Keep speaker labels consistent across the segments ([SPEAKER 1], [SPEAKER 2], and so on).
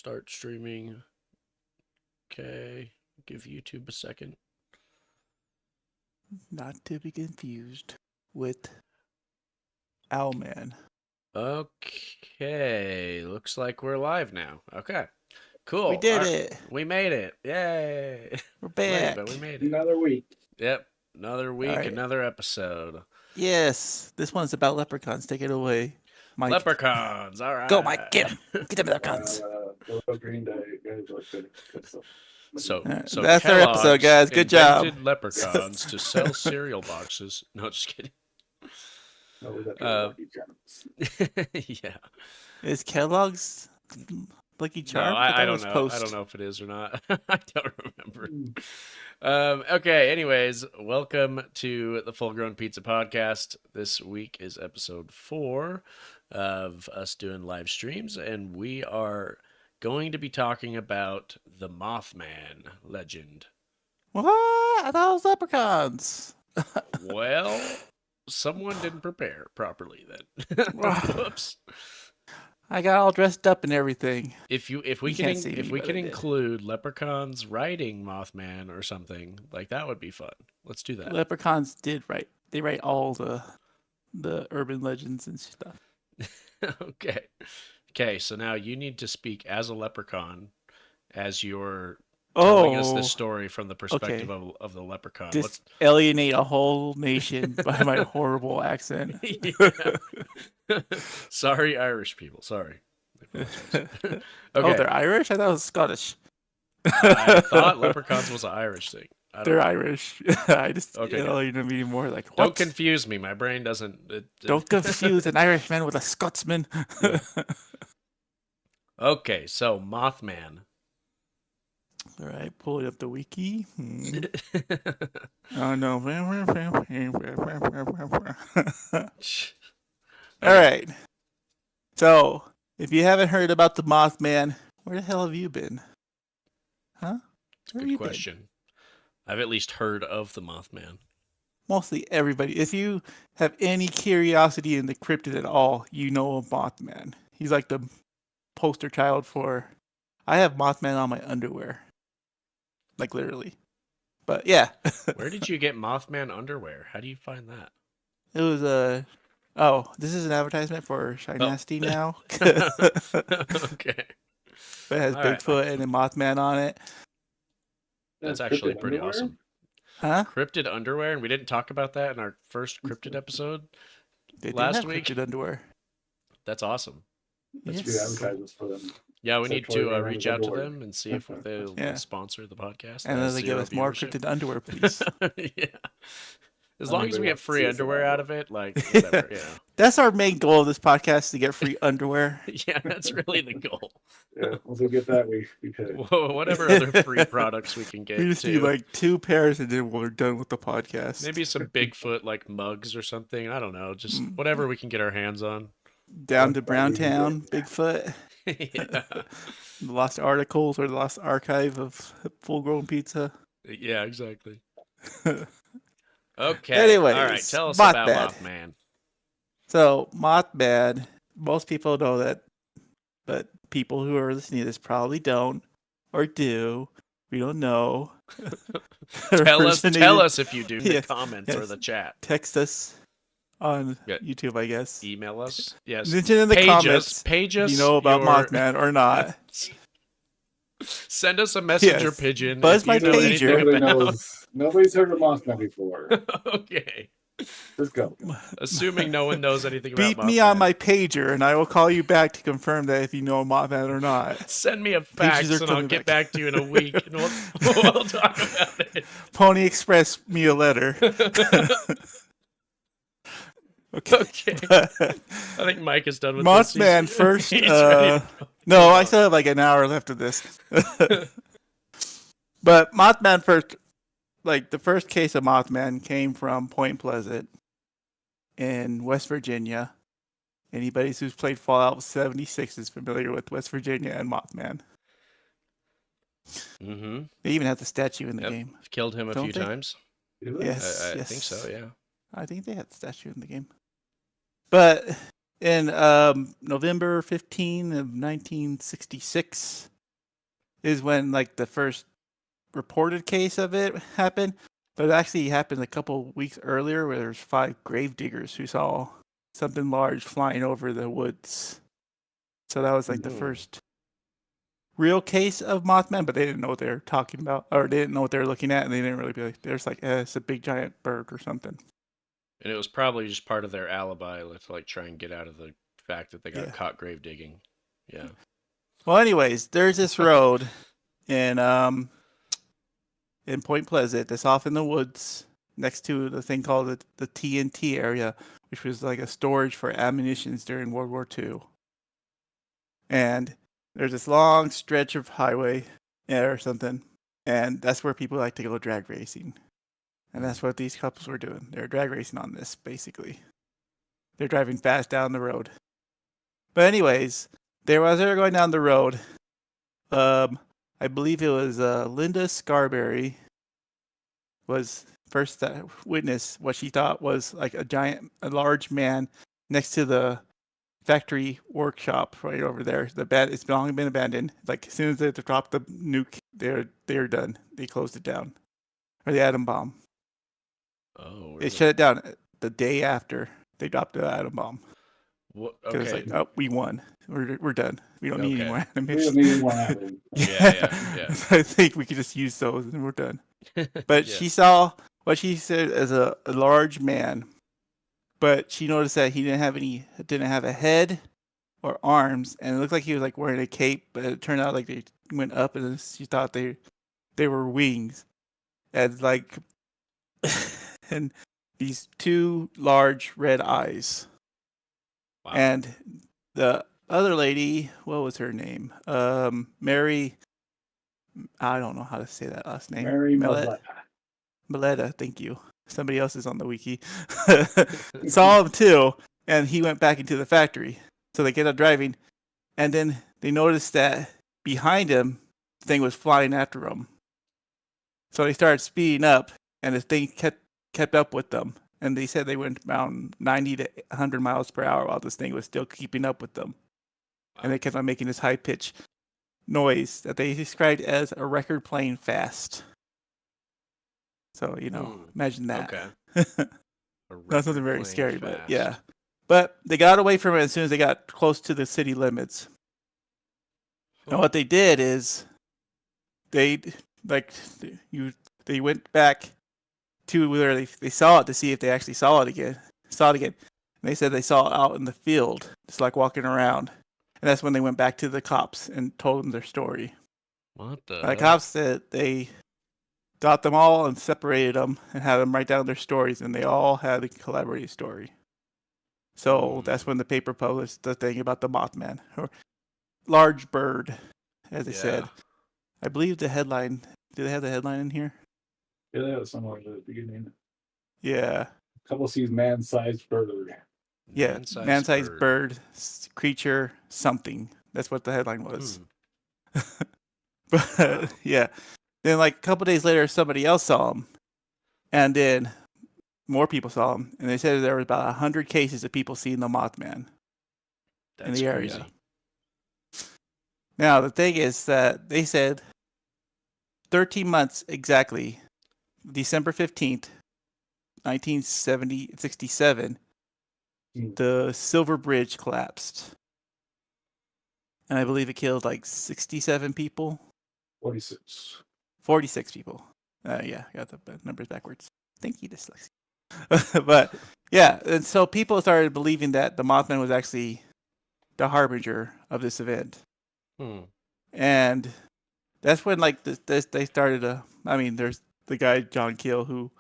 [SPEAKER 1] Start streaming. Okay. Give YouTube a second.
[SPEAKER 2] Not to be confused with Owlman.
[SPEAKER 1] Okay. Looks like we're live now. Okay. Cool.
[SPEAKER 2] We did it.
[SPEAKER 1] We made it. Yay.
[SPEAKER 2] We're back.
[SPEAKER 1] But we made it.
[SPEAKER 3] Another week.
[SPEAKER 1] Yep. Another week,
[SPEAKER 2] right.
[SPEAKER 1] another episode.
[SPEAKER 2] Yes. This one's about leprechauns. Take it away, Mike.
[SPEAKER 1] Leprechauns. All right.
[SPEAKER 2] Go, Mike. Get them. Get them leprechauns.
[SPEAKER 3] Green Day. Guys look good. Good stuff.
[SPEAKER 1] So
[SPEAKER 2] that's our episode, guys. Good job.
[SPEAKER 1] Invented leprechauns to sell cereal boxes. No, just kidding.
[SPEAKER 3] No, we got the Lucky Charms.
[SPEAKER 1] Yeah.
[SPEAKER 2] Is Kellogg's Lucky Charms?
[SPEAKER 1] No, I don't
[SPEAKER 2] was
[SPEAKER 1] know.
[SPEAKER 2] Post.
[SPEAKER 1] I don't know if it is or not. I don't remember. Okay, anyways, welcome to the Full Grown Pizza Podcast. This week is episode 4 of us doing live streams, and we are going to be talking about the Mothman legend.
[SPEAKER 2] What? I thought it was leprechauns.
[SPEAKER 1] Well, someone didn't prepare properly then. Whoops.
[SPEAKER 2] I got all dressed up and everything.
[SPEAKER 1] If we can include leprechauns riding Mothman or something, like that would be fun. Let's do that.
[SPEAKER 2] Leprechauns did write. They write all the urban legends and stuff.
[SPEAKER 1] Okay, so now you need to speak as a leprechaun as you're telling us this story from the perspective of the leprechaun.
[SPEAKER 2] Just alienate a whole nation by my horrible accent.
[SPEAKER 1] Sorry, Irish people. Sorry.
[SPEAKER 2] Okay. Oh, they're Irish? I thought it was Scottish.
[SPEAKER 1] I thought leprechauns was an Irish thing.
[SPEAKER 2] They're Irish. I just alienated me more like, what?
[SPEAKER 1] Don't confuse me. My brain doesn't...
[SPEAKER 2] Don't confuse an Irishman with a Scotsman.
[SPEAKER 1] Okay, so Mothman.
[SPEAKER 2] All right, pulling up the wiki. Oh, no. All right. So, if you haven't heard about the Mothman, where the hell have you been? Huh?
[SPEAKER 1] Good question. I've at least heard of the Mothman.
[SPEAKER 2] Mostly everybody. If you have any curiosity in the cryptid at all, you know of Mothman. He's like the poster child for... I have Mothman on my underwear. Like, literally. But, yeah.
[SPEAKER 1] Where did you get Mothman underwear? How do you find that?
[SPEAKER 2] It was a... Oh, this is an advertisement for Shy Nasty now.
[SPEAKER 1] Okay.
[SPEAKER 2] It has
[SPEAKER 1] All
[SPEAKER 2] Bigfoot
[SPEAKER 1] right.
[SPEAKER 2] and a Mothman on it.
[SPEAKER 1] That's actually pretty
[SPEAKER 3] underwear?
[SPEAKER 1] awesome.
[SPEAKER 2] Huh?
[SPEAKER 1] Cryptid underwear, and we didn't talk about that in our first cryptid episode
[SPEAKER 2] They do
[SPEAKER 1] last
[SPEAKER 2] have
[SPEAKER 1] week.
[SPEAKER 2] cryptid underwear.
[SPEAKER 1] That's awesome.
[SPEAKER 3] That's
[SPEAKER 2] Yes.
[SPEAKER 3] good advertisements for them.
[SPEAKER 1] Yeah, we
[SPEAKER 3] So
[SPEAKER 1] need
[SPEAKER 3] Troy
[SPEAKER 1] to
[SPEAKER 3] Brown
[SPEAKER 1] reach
[SPEAKER 3] is
[SPEAKER 1] out to
[SPEAKER 3] underwear.
[SPEAKER 1] them and see if they'll
[SPEAKER 2] Yeah.
[SPEAKER 1] sponsor the podcast.
[SPEAKER 2] And then they give us more
[SPEAKER 1] viewership.
[SPEAKER 2] cryptid underwear, please.
[SPEAKER 1] Yeah. As
[SPEAKER 3] I
[SPEAKER 1] long
[SPEAKER 3] think
[SPEAKER 1] as
[SPEAKER 3] they
[SPEAKER 1] we
[SPEAKER 3] want
[SPEAKER 1] get
[SPEAKER 3] to
[SPEAKER 1] free
[SPEAKER 3] see us
[SPEAKER 1] underwear
[SPEAKER 3] about
[SPEAKER 1] out of it, like, whatever, yeah.
[SPEAKER 2] That's our main goal of this podcast, to get free underwear.
[SPEAKER 1] Yeah, that's really the goal.
[SPEAKER 3] Yeah, once we get that, we pay.
[SPEAKER 1] Whoa, whatever other free products we can get,
[SPEAKER 2] We just need
[SPEAKER 1] too.
[SPEAKER 2] like 2 pairs and then we're done with the podcast.
[SPEAKER 1] Maybe some Bigfoot, like, mugs or something. I don't know. Just whatever we can get our hands on.
[SPEAKER 2] Down to Browntown, Bigfoot.
[SPEAKER 1] Yeah.
[SPEAKER 2] The lost articles or the lost archive of full grown pizza.
[SPEAKER 1] Yeah, exactly. Okay.
[SPEAKER 2] Anyways,
[SPEAKER 1] all right. Tell us about
[SPEAKER 2] Mothman.
[SPEAKER 1] Mothman.
[SPEAKER 2] So, Mothman, most people know that, but people who are listening to this probably don't or do. We don't know.
[SPEAKER 1] Tell
[SPEAKER 2] Originated-
[SPEAKER 1] us if you do in the
[SPEAKER 2] Yes,
[SPEAKER 1] comments or
[SPEAKER 2] yes.
[SPEAKER 1] the chat.
[SPEAKER 2] Text us on
[SPEAKER 1] Yeah.
[SPEAKER 2] YouTube, I guess.
[SPEAKER 1] Email us. Yes.
[SPEAKER 2] Mention in the comments
[SPEAKER 1] Page
[SPEAKER 2] if
[SPEAKER 1] us.
[SPEAKER 2] you know about
[SPEAKER 1] your-
[SPEAKER 2] Mothman or not.
[SPEAKER 1] Send us a messenger
[SPEAKER 2] Yes.
[SPEAKER 1] pigeon.
[SPEAKER 2] Buzz
[SPEAKER 1] if
[SPEAKER 2] my
[SPEAKER 1] you know
[SPEAKER 2] pager.
[SPEAKER 1] anything
[SPEAKER 3] Nobody
[SPEAKER 1] about-
[SPEAKER 3] knows. Nobody's heard of Mothman before.
[SPEAKER 1] Okay.
[SPEAKER 3] Just go.
[SPEAKER 1] Assuming no one knows anything about
[SPEAKER 2] Beat
[SPEAKER 1] Mothman.
[SPEAKER 2] me on my pager, and I will call you back to confirm that if you know Mothman or not.
[SPEAKER 1] Send me a fax
[SPEAKER 2] Pages are
[SPEAKER 1] and I'll
[SPEAKER 2] coming
[SPEAKER 1] get
[SPEAKER 2] back.
[SPEAKER 1] back to you in a week and we'll talk about it.
[SPEAKER 2] Pony Express me a letter. Okay.
[SPEAKER 1] Okay. I think Mike is done with this.
[SPEAKER 2] Mothman first.
[SPEAKER 1] He's ready to
[SPEAKER 2] No, I still have like an hour left of this. But Mothman first, like the first case of Mothman came from Point Pleasant in West Virginia. Anybody who's played Fallout 76 is familiar with West Virginia and Mothman.
[SPEAKER 1] Mm-hmm.
[SPEAKER 2] They even have the statue in the game.
[SPEAKER 1] I've killed him a
[SPEAKER 2] Don't
[SPEAKER 1] few
[SPEAKER 2] they?
[SPEAKER 1] times.
[SPEAKER 3] Do they?
[SPEAKER 2] Yes,
[SPEAKER 1] I
[SPEAKER 2] yes.
[SPEAKER 1] think so, yeah.
[SPEAKER 2] I think they had the statue in the game. But in November 15 of 1966 is when like the first reported case of it happened, but it actually happened a couple weeks earlier where there's 5 grave diggers who saw something large flying over the woods. So that was like the first real case of Mothman, but they didn't know what they were talking about, or they didn't know what they were looking at, and they didn't really be like, there's like, it's a big giant bird or something.
[SPEAKER 1] And it was probably just part of their alibi to like try and get out of the fact that they got
[SPEAKER 2] Yeah.
[SPEAKER 1] caught grave digging. Yeah.
[SPEAKER 2] Well, anyways, there's this road in Point Pleasant that's off in the woods next to the thing called the TNT area, which was like a storage for ammunitions during World War II. And there's this long stretch of highway or something, and that's where people like to go drag racing. And that's what these couples were doing. They're drag racing on this, basically. They're driving fast down the road. But anyways, they were going down the road. I believe it was Linda Scarberry was first witness what she thought was like a large man next to the factory workshop right over there. It's long been abandoned. Like as soon as they dropped the nuke, they're done. They closed it down, or the atom bomb.
[SPEAKER 1] Oh,
[SPEAKER 2] They
[SPEAKER 1] really?
[SPEAKER 2] shut it down the day after they dropped the atom bomb.
[SPEAKER 1] What?
[SPEAKER 2] Because
[SPEAKER 1] Okay.
[SPEAKER 2] it's like, oh, we won. We're done. We don't need any more
[SPEAKER 3] We
[SPEAKER 2] animation.
[SPEAKER 3] don't need any more happening.
[SPEAKER 1] Yeah.
[SPEAKER 2] I think we could just use those and we're done. But
[SPEAKER 1] Yeah.
[SPEAKER 2] she saw what she said as a large man, but she noticed that he didn't have a head or arms, and it looked like he was like wearing a cape, but it turned out like they went up, and she thought they were wings, and like and these 2 large red eyes.
[SPEAKER 1] Wow.
[SPEAKER 2] And the other lady, what was her name? Mary. I don't know how to say that last name.
[SPEAKER 3] Mary Meletta.
[SPEAKER 2] Meletta, thank you. Somebody else is on the wiki. Saw him too, and he went back into the factory. So they get up driving, and then they noticed that behind him, the thing was flying after him. So they started speeding up, and the thing kept up with them. And they said they went around 90 to 100 miles per hour while this thing was still keeping up with them.
[SPEAKER 1] Wow.
[SPEAKER 2] And they kept on making this high pitch noise that they described as a record playing fast. So, imagine that.
[SPEAKER 1] Okay.
[SPEAKER 2] Not something very scary,
[SPEAKER 1] fast.
[SPEAKER 2] but yeah. But they got away from it as soon as they got close to the city limits.
[SPEAKER 1] Huh.
[SPEAKER 2] And what they did is they went back to where they saw it to see if they actually saw it again. And they said they saw it out in the field, just like walking around. And that's when they went back to the cops and told them their story.
[SPEAKER 1] What the?
[SPEAKER 2] The cops said they got them all and separated them and had them write down their stories, and they all had a collaborative story. So that's when the paper published the thing about the Mothman, or large bird, as they said. I believe the headline. Do they have the headline in here?
[SPEAKER 3] Yeah, that was somewhere at the beginning.
[SPEAKER 2] Yeah.
[SPEAKER 3] Couple sees man-sized bird.
[SPEAKER 2] Yeah, man-sized bird, creature, something. That's what the headline was. But yeah, then like a couple days later, somebody else saw him, and then more people saw him, and they said there were about 100 cases of people seeing the Mothman in the area.
[SPEAKER 1] Crazy.
[SPEAKER 2] Now the thing is that they said 13 months exactly, December 15th, 1967, the Silver Bridge collapsed. And I believe it killed like 67 people.
[SPEAKER 3] 46.
[SPEAKER 2] 46 people. Yeah, I got the numbers backwards. Thank you, dyslexia. But yeah, and so people started believing that the Mothman was actually the harbinger of this event. And that's when like they started there's the guy John Keel who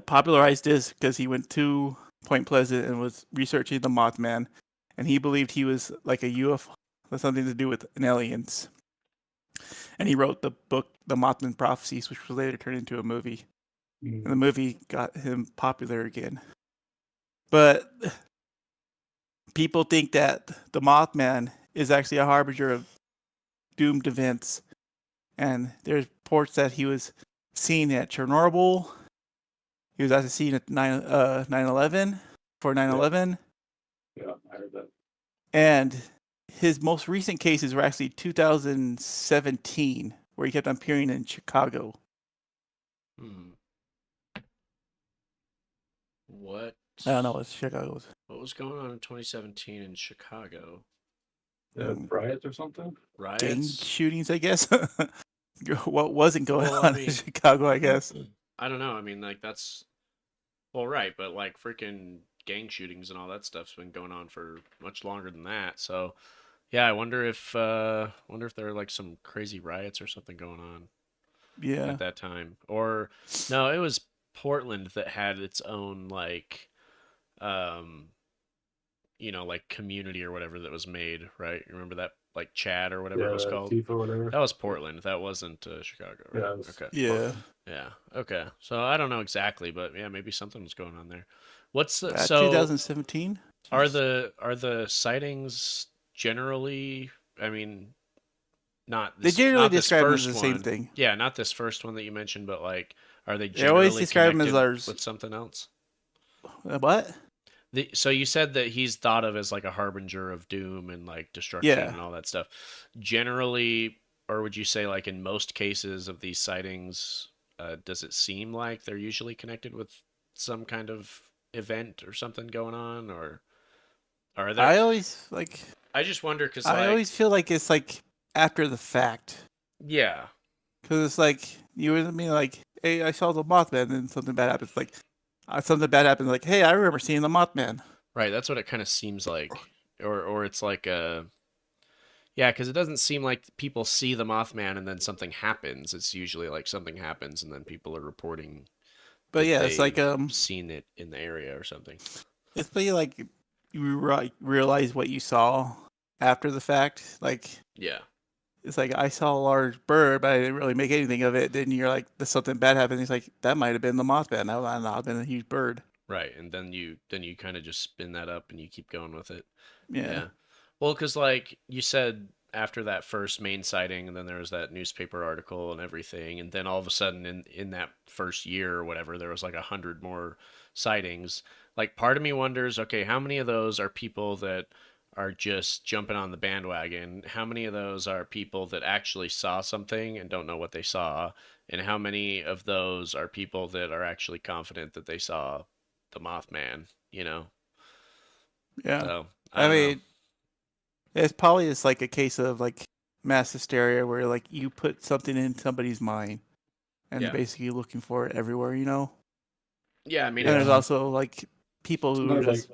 [SPEAKER 2] popularized this because he went to Point Pleasant and was researching the Mothman, and he believed he was like a UFO, something to do with aliens. And he wrote the book, The Mothman Prophecies, which was later turned into a movie. And the movie got him popular again. But people think that the Mothman is actually a harbinger of doomed events. And there's reports that he was seen at Chernobyl. He was actually seen at 9/11 for 9/11. And his most recent cases were actually 2017, where he kept on appearing in Chicago.
[SPEAKER 1] What?
[SPEAKER 2] I don't know what Chicago was.
[SPEAKER 1] What was going on in 2017 in Chicago?
[SPEAKER 3] Riots or something?
[SPEAKER 2] Gang
[SPEAKER 1] Riots?
[SPEAKER 2] shootings, I guess. What wasn't going
[SPEAKER 1] Well,
[SPEAKER 2] on
[SPEAKER 1] I mean-
[SPEAKER 2] in Chicago, I guess.
[SPEAKER 1] I don't know. I mean, like that's well, right, but like freaking gang shootings and all that stuff's been going on for much longer than that. So, yeah, I wonder if there are like some crazy riots or something going on
[SPEAKER 2] Yeah.
[SPEAKER 1] at that time. Or no, it was Portland that had its own like um like community or whatever that was made, right? You remember that like chat or whatever it was called?
[SPEAKER 3] FIFA or whatever.
[SPEAKER 1] That was Portland. That wasn't Chicago, right?
[SPEAKER 3] Yeah, it was
[SPEAKER 1] Okay.
[SPEAKER 2] Yeah.
[SPEAKER 1] Yeah. Okay. So I don't know exactly, but yeah, maybe something was going on there. What's the
[SPEAKER 2] 2017?
[SPEAKER 1] are the sightings generally? I mean, not
[SPEAKER 2] They
[SPEAKER 1] this.
[SPEAKER 2] generally
[SPEAKER 1] Not this
[SPEAKER 2] describe them as
[SPEAKER 1] first
[SPEAKER 2] the same
[SPEAKER 1] one.
[SPEAKER 2] thing.
[SPEAKER 1] Yeah, not this first one that you mentioned, but like, are they
[SPEAKER 2] They always
[SPEAKER 1] generally
[SPEAKER 2] describe them as
[SPEAKER 1] connected
[SPEAKER 2] ours.
[SPEAKER 1] with something else?
[SPEAKER 2] What?
[SPEAKER 1] So you said that he's thought of as like a harbinger of doom and like destruction
[SPEAKER 2] Yeah.
[SPEAKER 1] and all that stuff. Generally, or would you say like in most cases of these sightings, does it seem like they're usually connected with some kind of event or something going on, or are there?
[SPEAKER 2] I always like.
[SPEAKER 1] I just wonder because
[SPEAKER 2] I
[SPEAKER 1] like
[SPEAKER 2] always feel like it's like after the fact,
[SPEAKER 1] yeah,
[SPEAKER 2] because it's like you would mean like, hey, I saw the Mothman, and then something bad happens. Like something bad happens. Like, hey, I remember seeing the Mothman.
[SPEAKER 1] right. That's what it kind of seems like, or it's like yeah, because it doesn't seem like people see the Mothman and then something happens. It's usually like something happens and then people are reporting
[SPEAKER 2] But
[SPEAKER 1] that
[SPEAKER 2] yeah, it's like
[SPEAKER 1] they've seen it in the area or something.
[SPEAKER 2] it's pretty like you realize what you saw after the fact. Like
[SPEAKER 1] Yeah,
[SPEAKER 2] it's like I saw a large bird, but I didn't really make anything of it. Then you're like, there's something bad happened. He's like, that might have been the Mothman. That might not have been a huge bird.
[SPEAKER 1] right. And then you kind of just spin that up and you keep going with it.
[SPEAKER 2] Yeah.
[SPEAKER 1] Well, because like you said, after that first main sighting, and then there was that newspaper article and everything, and then all of a sudden in that first year or whatever, there was like 100 more sightings. Like part of me wonders, okay, how many of those are people that are just jumping on the bandwagon? How many of those are people that actually saw something and don't know what they saw? And how many of those are people that are actually confident that they saw the Mothman, you know?
[SPEAKER 2] Yeah.
[SPEAKER 1] So,
[SPEAKER 2] I
[SPEAKER 1] don't know.
[SPEAKER 2] mean, it's probably just like a case of like mass hysteria where like you put something in somebody's mind and
[SPEAKER 1] Yeah.
[SPEAKER 2] they're basically looking for it everywhere, you know?
[SPEAKER 1] Yeah, I mean,
[SPEAKER 2] And
[SPEAKER 3] Yeah.
[SPEAKER 2] there's also like people who are
[SPEAKER 3] Sometimes,
[SPEAKER 2] just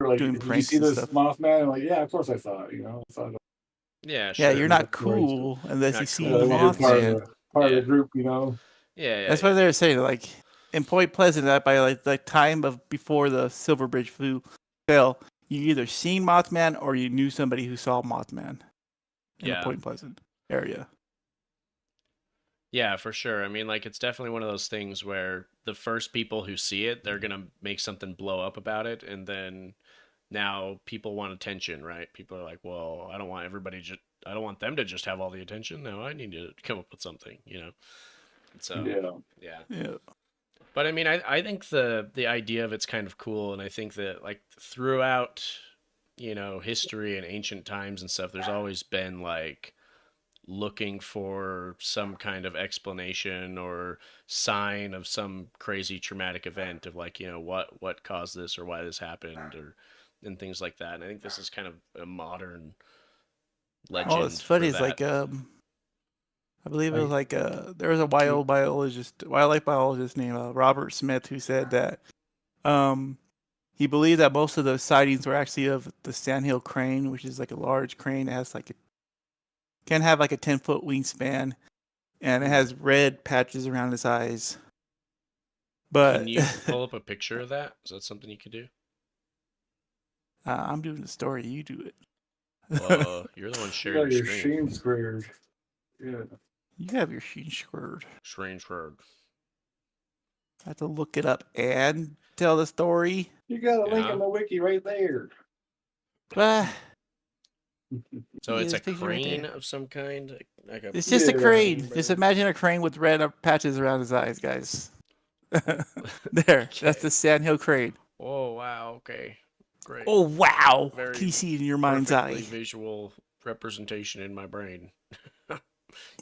[SPEAKER 3] like,
[SPEAKER 2] doing
[SPEAKER 3] did you
[SPEAKER 2] pranks
[SPEAKER 3] see
[SPEAKER 2] and
[SPEAKER 3] this
[SPEAKER 2] stuff.
[SPEAKER 3] Mothman? I'm like, yeah, of course I saw it. I saw it.
[SPEAKER 1] yeah,
[SPEAKER 2] Yeah,
[SPEAKER 1] sure.
[SPEAKER 2] you're not
[SPEAKER 3] That's where he's-
[SPEAKER 2] cool unless
[SPEAKER 1] Not
[SPEAKER 2] you see
[SPEAKER 1] cool.
[SPEAKER 2] the
[SPEAKER 1] Yeah,
[SPEAKER 3] you're part of
[SPEAKER 2] Mothman.
[SPEAKER 3] part of
[SPEAKER 1] Yeah.
[SPEAKER 3] the group.
[SPEAKER 1] Yeah,
[SPEAKER 2] That's what they were saying. Like in Point Pleasant, that by like the time of before the Silver Bridge fell, you either seen Mothman or you knew somebody who saw Mothman in the
[SPEAKER 1] Yeah.
[SPEAKER 2] Point Pleasant area.
[SPEAKER 1] Yeah, for sure. I mean, like, it's definitely one of those things where the first people who see it, they're gonna make something blow up about it, and then now people want attention, right? People are like, well, I don't want I don't want them to just have all the attention. No, I need to come up with something, you know? So, yeah.
[SPEAKER 2] Yeah.
[SPEAKER 1] But I mean, I think the idea of it's kind of cool, and I think that like throughout, history and ancient times and stuff, there's always been like looking for some kind of explanation or sign of some crazy traumatic event of like, what caused this or why this happened and things like that. And I think this is kind of a modern legend.
[SPEAKER 2] Oh, it's funny.
[SPEAKER 1] For
[SPEAKER 2] It's
[SPEAKER 1] that.
[SPEAKER 2] like I believe it was like there was a wildlife biologist named Robert Smith who said that he believed that most of those sightings were actually of the sandhill crane, which is like a large crane that has can have like a 10-foot wingspan, and it has red patches around its eyes. But
[SPEAKER 1] Can you pull up a picture of that? Is that something you could do?
[SPEAKER 2] I'm doing the story. You do it.
[SPEAKER 1] Well, you're the one sharing
[SPEAKER 3] Your
[SPEAKER 1] your screen.
[SPEAKER 3] sheen squared. Yeah.
[SPEAKER 2] You have your sheen squared.
[SPEAKER 1] Strange word.
[SPEAKER 2] I have to look it up and tell the story.
[SPEAKER 3] You got a link
[SPEAKER 1] Yeah.
[SPEAKER 3] in the wiki right there.
[SPEAKER 2] Ah,
[SPEAKER 1] So
[SPEAKER 2] Yeah,
[SPEAKER 1] it's a
[SPEAKER 2] this picture right
[SPEAKER 1] crane
[SPEAKER 2] there.
[SPEAKER 1] of some kind. Like a
[SPEAKER 2] it's just a
[SPEAKER 3] Yeah.
[SPEAKER 2] crane. Just imagine a crane with red patches around his eyes, guys. There, that's the sandhill crane.
[SPEAKER 1] Oh wow, okay. great.
[SPEAKER 2] Oh wow!
[SPEAKER 1] Very
[SPEAKER 2] Can you see it in your mind's
[SPEAKER 1] perfectly
[SPEAKER 2] eye?
[SPEAKER 1] visual representation in my brain.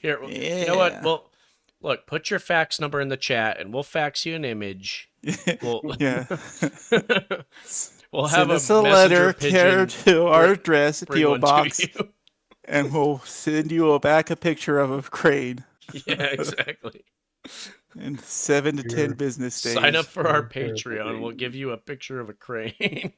[SPEAKER 1] Here,
[SPEAKER 2] Yeah.
[SPEAKER 1] you know what? Well, look, put your fax number in the chat, and we'll fax you an image. We'll
[SPEAKER 2] Yeah.
[SPEAKER 1] we'll have
[SPEAKER 2] Send
[SPEAKER 1] a
[SPEAKER 2] us a
[SPEAKER 1] messenger
[SPEAKER 2] letter
[SPEAKER 1] pigeon
[SPEAKER 2] to our address,
[SPEAKER 1] bring
[SPEAKER 2] PO
[SPEAKER 1] one
[SPEAKER 2] box,
[SPEAKER 1] to you.
[SPEAKER 2] and we'll send you back a picture of a crane
[SPEAKER 1] Yeah, exactly.
[SPEAKER 2] in 7 to 10
[SPEAKER 3] Your-
[SPEAKER 2] business days.
[SPEAKER 1] Sign up for our
[SPEAKER 3] Your terrible
[SPEAKER 1] Patreon. We'll
[SPEAKER 3] baby.
[SPEAKER 1] give you a picture of a crane.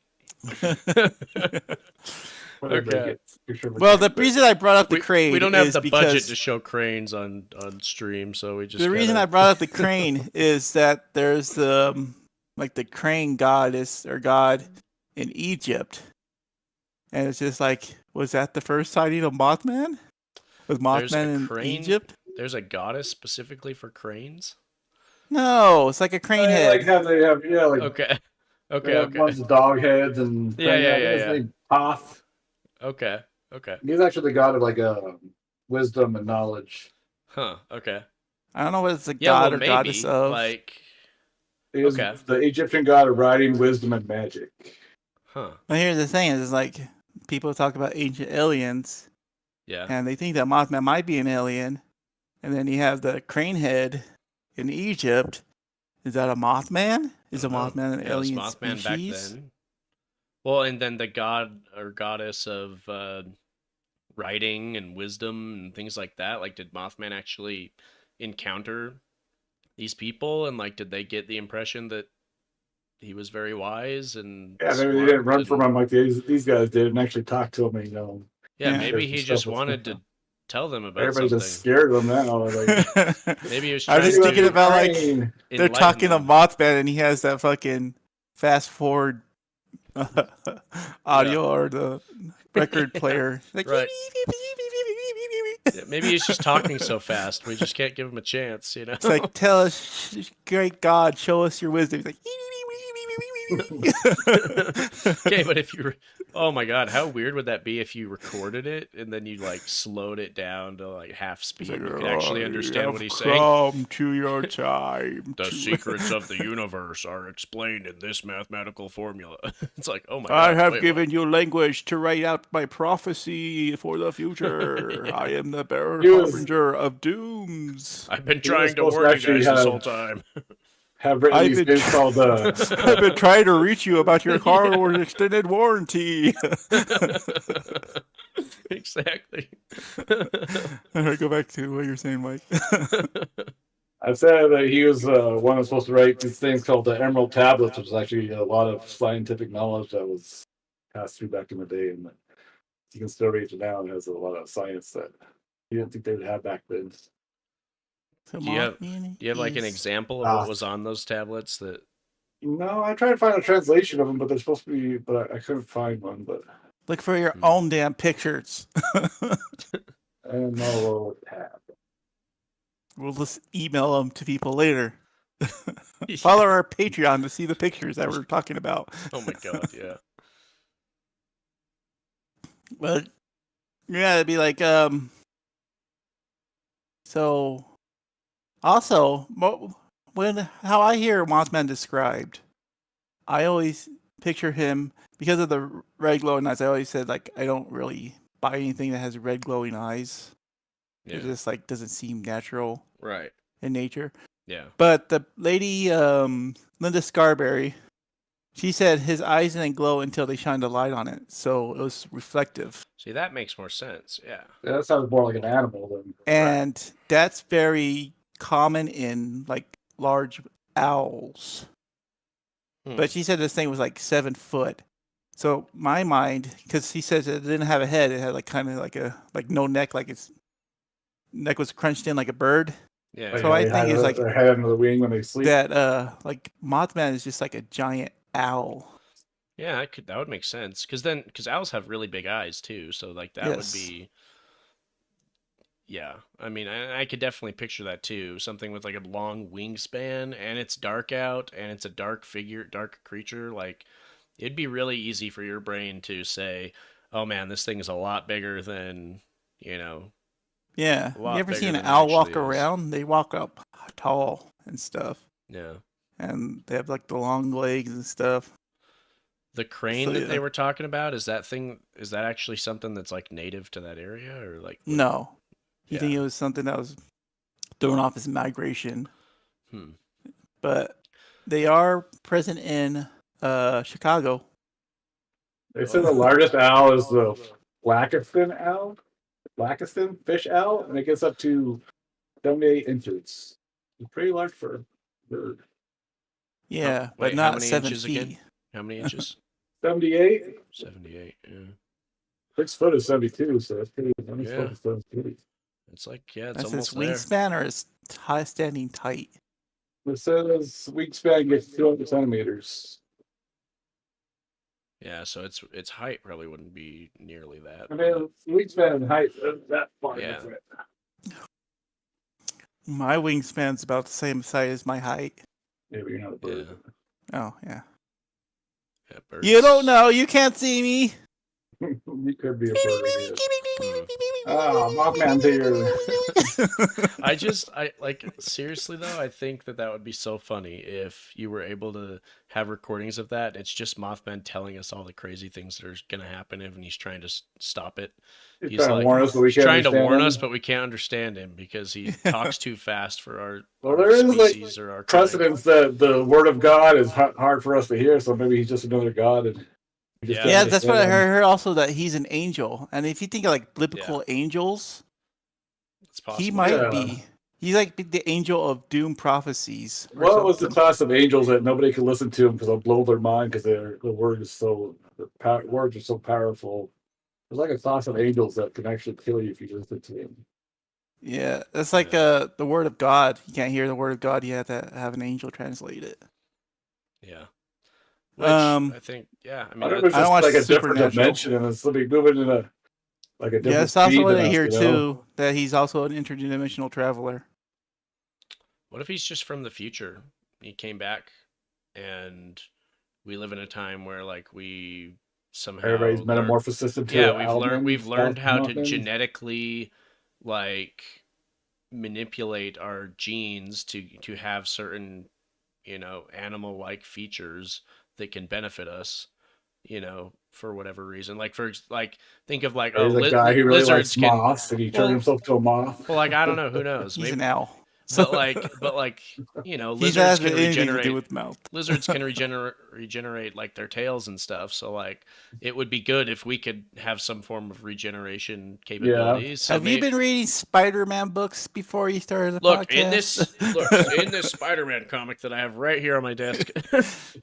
[SPEAKER 3] Whatever
[SPEAKER 1] Okay.
[SPEAKER 3] gets picture of a
[SPEAKER 2] Well, the
[SPEAKER 3] crane,
[SPEAKER 2] reason I brought up the
[SPEAKER 1] we
[SPEAKER 2] crane
[SPEAKER 1] don't have
[SPEAKER 2] is
[SPEAKER 1] the budget to
[SPEAKER 2] because
[SPEAKER 1] show cranes on stream, so we just
[SPEAKER 2] the reason I brought up the crane is that there's the like the crane goddess or god in Egypt, and it's just like, was that the first sighting of Mothman? Was
[SPEAKER 1] There's a
[SPEAKER 2] Mothman in
[SPEAKER 1] crane.
[SPEAKER 2] Egypt?
[SPEAKER 1] There's a goddess specifically for cranes.
[SPEAKER 2] No, it's like a crane
[SPEAKER 3] They like
[SPEAKER 2] head.
[SPEAKER 3] how they have like
[SPEAKER 1] Okay.
[SPEAKER 3] they
[SPEAKER 1] Okay.
[SPEAKER 3] have ones with dog heads and
[SPEAKER 1] Yeah.
[SPEAKER 3] I think his name Toth.
[SPEAKER 1] Okay. Okay.
[SPEAKER 3] He's actually the god of like wisdom and knowledge.
[SPEAKER 1] Huh. Okay.
[SPEAKER 2] I don't know what it's a
[SPEAKER 1] Yeah.
[SPEAKER 2] god
[SPEAKER 1] Well,
[SPEAKER 2] or
[SPEAKER 1] maybe
[SPEAKER 2] goddess of.
[SPEAKER 1] like.
[SPEAKER 3] He is
[SPEAKER 1] Okay.
[SPEAKER 3] the Egyptian god of writing, wisdom, and magic.
[SPEAKER 1] Huh.
[SPEAKER 2] But here's the thing: is like people talk about ancient aliens,
[SPEAKER 1] Yeah.
[SPEAKER 2] and they think that Mothman might be an alien, and then you have the crane head in Egypt. Is that a Mothman? Is a Mothman an
[SPEAKER 1] Yeah, was
[SPEAKER 2] alien
[SPEAKER 1] Mothman
[SPEAKER 2] species?
[SPEAKER 1] back then? Well, and then the god or goddess of writing and wisdom and things like that. Like, did Mothman actually encounter these people, and like, did they get the impression that he was very wise and
[SPEAKER 3] Yeah, maybe they
[SPEAKER 1] smart
[SPEAKER 3] didn't run
[SPEAKER 1] and-
[SPEAKER 3] from him like these guys did and actually talk to him. And,
[SPEAKER 1] Yeah,
[SPEAKER 2] Yeah.
[SPEAKER 1] maybe
[SPEAKER 3] share
[SPEAKER 1] he
[SPEAKER 3] some
[SPEAKER 1] just
[SPEAKER 3] stuff with
[SPEAKER 1] wanted
[SPEAKER 3] them.
[SPEAKER 1] to tell them about
[SPEAKER 3] Everybody's
[SPEAKER 1] something.
[SPEAKER 3] just scared of him now. Like,
[SPEAKER 1] Maybe he was
[SPEAKER 2] I
[SPEAKER 1] trying
[SPEAKER 2] was
[SPEAKER 1] to
[SPEAKER 2] thinking about like
[SPEAKER 3] crane.
[SPEAKER 2] they're talking
[SPEAKER 1] enlighten
[SPEAKER 2] of
[SPEAKER 1] them.
[SPEAKER 2] Mothman, and he has that fucking fast forward audio or the record player. Like,
[SPEAKER 1] Right. Yeah, maybe he's just talking so fast. We just can't give him a chance, you know?
[SPEAKER 2] It's like, tell us, great God, show us your wisdom. He's like,
[SPEAKER 1] Okay, but if you, oh my God, how weird would that be if you recorded it and then you like slowed it down to like half speed? You could actually understand what he's saying.
[SPEAKER 2] Come to your time.
[SPEAKER 1] The secrets of the universe are explained in this mathematical formula. It's like, oh my
[SPEAKER 2] I
[SPEAKER 1] God.
[SPEAKER 2] have
[SPEAKER 1] wait,
[SPEAKER 2] given you language to write out my prophecy for the future. I am the bearer
[SPEAKER 3] He was-
[SPEAKER 2] harbinger of dooms.
[SPEAKER 1] what? I've been
[SPEAKER 3] He was
[SPEAKER 1] trying to
[SPEAKER 3] supposed to
[SPEAKER 1] warn you
[SPEAKER 3] actually
[SPEAKER 1] guys this
[SPEAKER 3] have-
[SPEAKER 1] whole time.
[SPEAKER 3] Have written
[SPEAKER 2] I've
[SPEAKER 3] these
[SPEAKER 2] been
[SPEAKER 3] things
[SPEAKER 2] tr-
[SPEAKER 3] called
[SPEAKER 2] I've been trying to reach you about your car or extended warranty.
[SPEAKER 1] Exactly.
[SPEAKER 2] All right, go back to what you're saying, Mike.
[SPEAKER 3] I said that he was one that's supposed to write these things called the Emerald Tablets, which is actually a lot of scientific knowledge that was passed through back in the day, and that you can still read it now. And has a lot of science that you didn't think they would have back then.
[SPEAKER 2] So
[SPEAKER 1] Do you have-
[SPEAKER 2] Mothman
[SPEAKER 1] Do you have like an
[SPEAKER 2] is-
[SPEAKER 1] example of what was on those tablets that
[SPEAKER 3] No, I tried to find a translation of them, but they're supposed to be, but I couldn't find one. But
[SPEAKER 2] Look for your own damn pictures.
[SPEAKER 3] I don't know what would happen.
[SPEAKER 2] We'll just email them to people later. Follow our Patreon to see the pictures that we're talking about.
[SPEAKER 1] Oh my God, yeah.
[SPEAKER 2] But yeah, it'd be like so also how I hear Mothman described, I always picture him because of the red glowing eyes. I always said like I don't really buy anything that has red glowing eyes.
[SPEAKER 1] Yeah.
[SPEAKER 2] It just like doesn't seem natural
[SPEAKER 1] Right.
[SPEAKER 2] in nature.
[SPEAKER 1] Yeah.
[SPEAKER 2] But the lady Linda Scarberry, she said his eyes didn't glow until they shined a light on it, so it was reflective.
[SPEAKER 1] See, that makes more sense. Yeah.
[SPEAKER 3] Yeah, that sounds more like an animal than.
[SPEAKER 2] And that's very common in like large owls. But she said this thing was like 7 foot. So my mind, because he says it didn't have a head, it had like kind of like no neck, like its neck was crunched in like a bird.
[SPEAKER 1] Yeah.
[SPEAKER 2] So I
[SPEAKER 3] they
[SPEAKER 2] think
[SPEAKER 3] hide
[SPEAKER 2] it's like
[SPEAKER 3] their head under the wing when they sleep.
[SPEAKER 2] that like Mothman is just like a giant owl.
[SPEAKER 1] Yeah, that would make sense because owls have really big eyes too, so like that
[SPEAKER 2] Yes.
[SPEAKER 1] would be. Yeah, I mean, I could definitely picture that too. Something with like a long wingspan, and it's dark out, and it's a dark creature. Like, it'd be really easy for your brain to say, "Oh man, this thing is a lot bigger than you know."
[SPEAKER 2] Yeah.
[SPEAKER 1] A lot
[SPEAKER 2] You ever
[SPEAKER 1] bigger
[SPEAKER 2] seen an
[SPEAKER 1] than it
[SPEAKER 2] owl walk
[SPEAKER 1] actually is.
[SPEAKER 2] around? They walk up tall and stuff.
[SPEAKER 1] Yeah.
[SPEAKER 2] And they have like the long legs and stuff.
[SPEAKER 1] The crane
[SPEAKER 2] So,
[SPEAKER 1] that they
[SPEAKER 2] yeah.
[SPEAKER 1] were talking about, is that actually something that's like native to that area, or like what-
[SPEAKER 2] No. You
[SPEAKER 1] Yeah.
[SPEAKER 2] think it was something that was thrown off as migration.
[SPEAKER 1] Hmm.
[SPEAKER 2] But they are present in Chicago.
[SPEAKER 3] They said the largest owl is the Blackiston fish owl, and it gets up to 78 inches. It's pretty large for a bird.
[SPEAKER 2] Yeah, but
[SPEAKER 1] Wait, how
[SPEAKER 2] not
[SPEAKER 1] many
[SPEAKER 2] 7
[SPEAKER 1] inches
[SPEAKER 2] feet.
[SPEAKER 1] again? How many inches?
[SPEAKER 3] 78?
[SPEAKER 1] 78. Yeah.
[SPEAKER 3] 6 foot is 72, so that's pretty. How many
[SPEAKER 1] Yeah.
[SPEAKER 3] foot is 72?
[SPEAKER 1] It's like, yeah, it's
[SPEAKER 2] That's its
[SPEAKER 1] almost there.
[SPEAKER 2] wingspan or its standing tight.
[SPEAKER 3] It says wingspan gets 200 centimeters.
[SPEAKER 1] Yeah, so its height probably wouldn't be nearly that.
[SPEAKER 3] I mean, wingspan and height isn't that far
[SPEAKER 1] Yeah.
[SPEAKER 3] different.
[SPEAKER 2] My wingspan's about the same size as my height.
[SPEAKER 3] Yeah, but you're not a bird.
[SPEAKER 2] Oh, yeah.
[SPEAKER 1] Yeah, birds.
[SPEAKER 2] You don't know. You can't see me.
[SPEAKER 3] You could be a bird. Ah, Mothman here.
[SPEAKER 1] I like seriously though, I think that would be so funny if you were able to have recordings of that. It's just Mothman telling us all the crazy things that are going to happen and he's trying to stop it.
[SPEAKER 3] He's trying to warn us, but we
[SPEAKER 1] he's
[SPEAKER 3] can't
[SPEAKER 1] trying to
[SPEAKER 3] understand
[SPEAKER 1] warn
[SPEAKER 3] him.
[SPEAKER 1] us, but we can't understand him because he talks too fast for our,
[SPEAKER 3] Well,
[SPEAKER 1] our
[SPEAKER 3] there is, like,
[SPEAKER 1] species or our tribe.
[SPEAKER 3] Precedence that the word of God is hard for us to hear, so maybe he's just another god. And we just
[SPEAKER 1] Yeah.
[SPEAKER 3] don't
[SPEAKER 2] Yeah, that's what I
[SPEAKER 3] understand him.
[SPEAKER 2] heard also, that he's an angel. And if you think of like biblical angels,
[SPEAKER 1] It's possible.
[SPEAKER 2] he might
[SPEAKER 3] Yeah.
[SPEAKER 2] be. He's like the angel of doom prophecies. or
[SPEAKER 3] What was the
[SPEAKER 2] something.
[SPEAKER 3] class of angels that nobody could listen to them because they'll blow their mind because the word is so words are so powerful. There's like a class of angels that can actually kill you if you listen to them.
[SPEAKER 2] Yeah, that's like
[SPEAKER 1] Yeah.
[SPEAKER 2] the word of God. You can't hear the word of God. You have to have an angel translate it.
[SPEAKER 1] Yeah. Which I think, yeah. I mean,
[SPEAKER 3] I don't know if it's
[SPEAKER 2] I don't
[SPEAKER 3] just
[SPEAKER 2] watch
[SPEAKER 3] like a different
[SPEAKER 2] Supernatural.
[SPEAKER 3] dimension and it's moving in a like a different
[SPEAKER 2] Yeah, it's also
[SPEAKER 3] speed
[SPEAKER 2] what
[SPEAKER 3] than
[SPEAKER 2] I
[SPEAKER 3] us,
[SPEAKER 2] hear
[SPEAKER 3] you know?
[SPEAKER 2] too, that he's also an interdimensional traveler.
[SPEAKER 1] what if he's just from the future? He came back, and we live in a time where like we somehow
[SPEAKER 3] Everybody's
[SPEAKER 1] learn-
[SPEAKER 3] metamorphosis into
[SPEAKER 1] yeah,
[SPEAKER 3] Alman,
[SPEAKER 1] we've learned how to
[SPEAKER 3] Mothman.
[SPEAKER 1] genetically like manipulate our genes to have certain, animal like features that can benefit us, for whatever reason. Like think of like
[SPEAKER 3] There's a guy who really
[SPEAKER 1] lizards
[SPEAKER 3] likes
[SPEAKER 1] can
[SPEAKER 3] moths, and he turned
[SPEAKER 1] well,
[SPEAKER 3] himself to a moth.
[SPEAKER 1] well, like I don't know, who knows?
[SPEAKER 2] He's
[SPEAKER 1] Maybe,
[SPEAKER 2] an owl.
[SPEAKER 1] but like
[SPEAKER 2] he
[SPEAKER 1] lizards
[SPEAKER 2] doesn't
[SPEAKER 1] can
[SPEAKER 2] have anything to
[SPEAKER 1] regenerate.
[SPEAKER 2] do with mouth.
[SPEAKER 1] Lizards can regenerate like their tails and stuff. So like it would be good if we could have some form of regeneration capabilities. So
[SPEAKER 2] Have you been reading Spider-Man books before you started the
[SPEAKER 1] look
[SPEAKER 2] podcast?
[SPEAKER 1] in this Spider-Man comic that I have right here on my desk?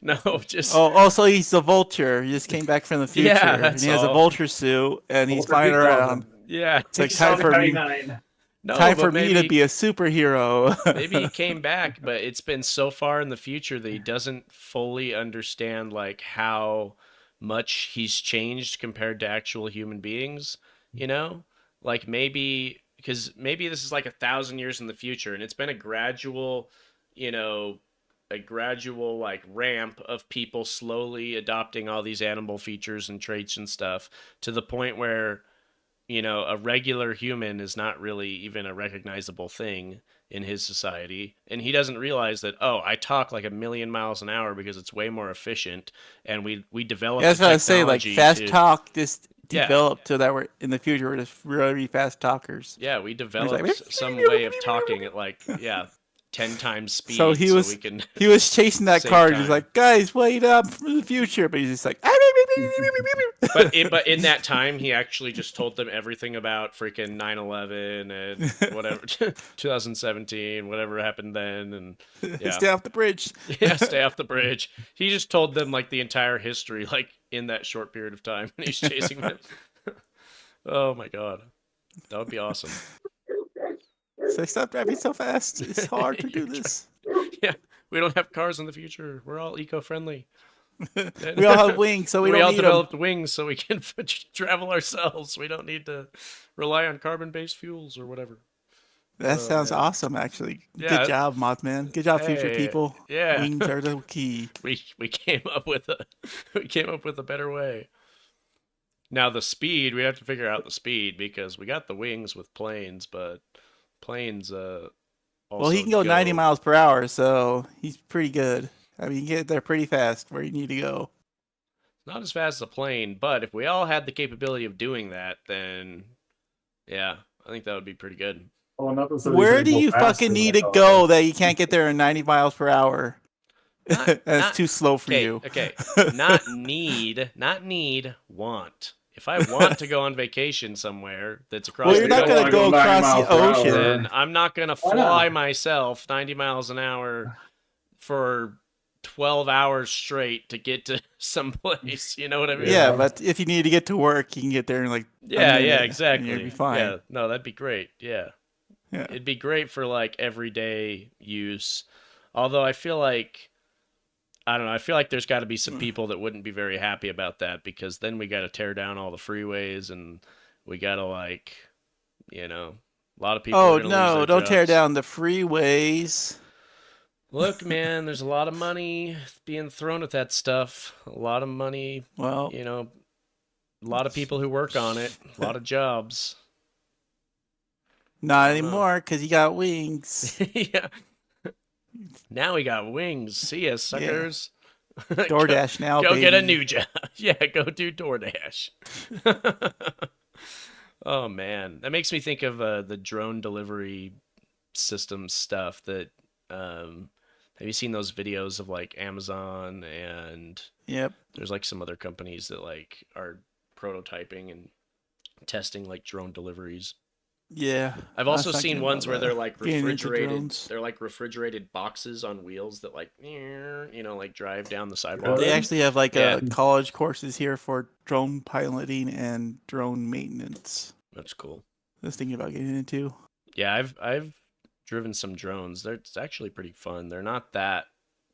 [SPEAKER 1] No, just
[SPEAKER 2] Oh, also he's the Vulture. He just came back from the future.
[SPEAKER 1] Yeah,
[SPEAKER 2] and
[SPEAKER 1] that's
[SPEAKER 2] he has a
[SPEAKER 1] all.
[SPEAKER 2] Vulture suit, and he's
[SPEAKER 3] Vulture
[SPEAKER 2] flying
[SPEAKER 3] 2000.
[SPEAKER 2] around.
[SPEAKER 1] yeah.
[SPEAKER 2] It's like time for me,
[SPEAKER 1] No,
[SPEAKER 2] time
[SPEAKER 1] but
[SPEAKER 2] for me to be a superhero.
[SPEAKER 1] maybe he came back, but it's been so far in the future that he doesn't fully understand like how much he's changed compared to actual human beings, Like because maybe this is like 1,000 years in the future and it's been a gradual, like ramp of people slowly adopting all these animal features and traits and stuff to the point where a regular human is not really even a recognizable thing in his society. And he doesn't realize that, I talk like 1,000,000 miles an hour because it's way more efficient. And we developed
[SPEAKER 2] That's
[SPEAKER 1] the
[SPEAKER 2] what I say. Like
[SPEAKER 1] technology
[SPEAKER 2] fast
[SPEAKER 1] to-
[SPEAKER 2] talk just
[SPEAKER 1] Yeah.
[SPEAKER 2] developed so that we're in the future we're just really fast talkers.
[SPEAKER 1] Yeah, we developed
[SPEAKER 2] like,
[SPEAKER 1] some way of talking at 10 times speed
[SPEAKER 2] So he was
[SPEAKER 1] we can
[SPEAKER 2] he was chasing that
[SPEAKER 1] Save
[SPEAKER 2] car,
[SPEAKER 1] time.
[SPEAKER 2] just like, guys, wait up from the future. But he's just like,
[SPEAKER 1] but in that time he actually just told them everything about freaking 9/11 and whatever 2017, whatever happened then, and yeah.
[SPEAKER 2] stay off the bridge.
[SPEAKER 1] Yeah, stay off the bridge. He just told them like the entire history, like in that short period of time, and he's chasing them. Oh my god, that would be awesome.
[SPEAKER 2] So stop driving so fast. It's hard to do this.
[SPEAKER 1] Yeah, we don't have cars in the future. We're all eco-friendly.
[SPEAKER 2] We all have wings, so we
[SPEAKER 1] all
[SPEAKER 2] don't need them.
[SPEAKER 1] developed wings, so we can travel ourselves. We don't need to rely on carbon-based fuels or whatever.
[SPEAKER 2] That
[SPEAKER 1] Oh,
[SPEAKER 2] sounds
[SPEAKER 1] man.
[SPEAKER 2] awesome, actually.
[SPEAKER 1] Yeah.
[SPEAKER 2] Good job, Mothman. Good job, future
[SPEAKER 1] Hey,
[SPEAKER 2] people.
[SPEAKER 1] yeah.
[SPEAKER 2] Wings are the key.
[SPEAKER 1] We came up with a better way. Now the speed, we have to figure out the speed because we got the wings with planes, but planes also
[SPEAKER 2] Well, he can go 90 miles per hour, so he's pretty good. I mean, you can get there pretty fast where you need to go.
[SPEAKER 1] Not as fast as a plane, but if we all had the capability of doing that, then yeah, I think that would be pretty good.
[SPEAKER 3] Oh, nothing says he's
[SPEAKER 2] Where
[SPEAKER 3] gonna
[SPEAKER 2] do
[SPEAKER 3] go
[SPEAKER 2] you
[SPEAKER 3] faster
[SPEAKER 2] fucking
[SPEAKER 3] than
[SPEAKER 2] need
[SPEAKER 3] a
[SPEAKER 2] to
[SPEAKER 3] car.
[SPEAKER 2] go that you can't get there in 90 miles per hour?
[SPEAKER 1] Not,
[SPEAKER 2] That's
[SPEAKER 1] not
[SPEAKER 2] too slow for
[SPEAKER 1] okay,
[SPEAKER 2] you.
[SPEAKER 1] okay. Not need, want. If I want to go on vacation somewhere that's across
[SPEAKER 2] Well,
[SPEAKER 1] the
[SPEAKER 2] you're not
[SPEAKER 1] country,
[SPEAKER 2] going to go
[SPEAKER 3] 90
[SPEAKER 2] across the
[SPEAKER 3] miles per hour.
[SPEAKER 2] ocean.
[SPEAKER 1] then I'm not gonna
[SPEAKER 3] Why
[SPEAKER 1] fly
[SPEAKER 3] not?
[SPEAKER 1] myself 90 miles an hour for 12 hours straight to get to some place. You know what I mean?
[SPEAKER 2] Yeah,
[SPEAKER 3] Yeah.
[SPEAKER 2] but if you need to get to work, you can get there in like a
[SPEAKER 1] Yeah,
[SPEAKER 2] minute,
[SPEAKER 1] yeah,
[SPEAKER 2] and
[SPEAKER 1] exactly.
[SPEAKER 2] you'll be fine.
[SPEAKER 1] Yeah, no, that'd be great. Yeah.
[SPEAKER 2] Yeah.
[SPEAKER 1] It'd be great for like everyday use. Although I feel like I don't know, I feel like there's got to be some people that wouldn't be very happy about that because then we got to tear down all the freeways and we got to like, a lot of people
[SPEAKER 2] Oh
[SPEAKER 1] are going to lose
[SPEAKER 2] no!
[SPEAKER 1] their
[SPEAKER 2] Don't tear
[SPEAKER 1] jobs.
[SPEAKER 2] down the freeways.
[SPEAKER 1] Look, man, there's a lot of money being thrown at that stuff. A lot of money,
[SPEAKER 2] Well,
[SPEAKER 1] a lot of people who work on it, a lot of jobs.
[SPEAKER 2] not
[SPEAKER 1] I don't know.
[SPEAKER 2] anymore because you got wings.
[SPEAKER 1] Yeah. Now we got wings. See ya, suckers.
[SPEAKER 2] DoorDash now,
[SPEAKER 1] Go
[SPEAKER 2] baby.
[SPEAKER 1] get a new job. Yeah, go do DoorDash. Oh man, that makes me think of the drone delivery system stuff. That have you seen those videos of like Amazon and
[SPEAKER 2] Yep.
[SPEAKER 1] there's like some other companies that like are prototyping and testing like drone deliveries.
[SPEAKER 2] Yeah.
[SPEAKER 1] I've
[SPEAKER 2] I
[SPEAKER 1] also
[SPEAKER 2] was
[SPEAKER 1] seen
[SPEAKER 2] thinking
[SPEAKER 1] ones
[SPEAKER 2] about
[SPEAKER 1] where
[SPEAKER 2] that.
[SPEAKER 1] they're like
[SPEAKER 2] Getting into
[SPEAKER 1] refrigerated.
[SPEAKER 2] drones.
[SPEAKER 1] They're like refrigerated boxes on wheels that like, like drive down the sidewalk.
[SPEAKER 2] They actually have like
[SPEAKER 1] Yeah.
[SPEAKER 2] college courses here for drone piloting and drone maintenance.
[SPEAKER 1] That's cool.
[SPEAKER 2] I was thinking about getting into.
[SPEAKER 1] Yeah, I've driven some drones. It's actually pretty fun. They're not that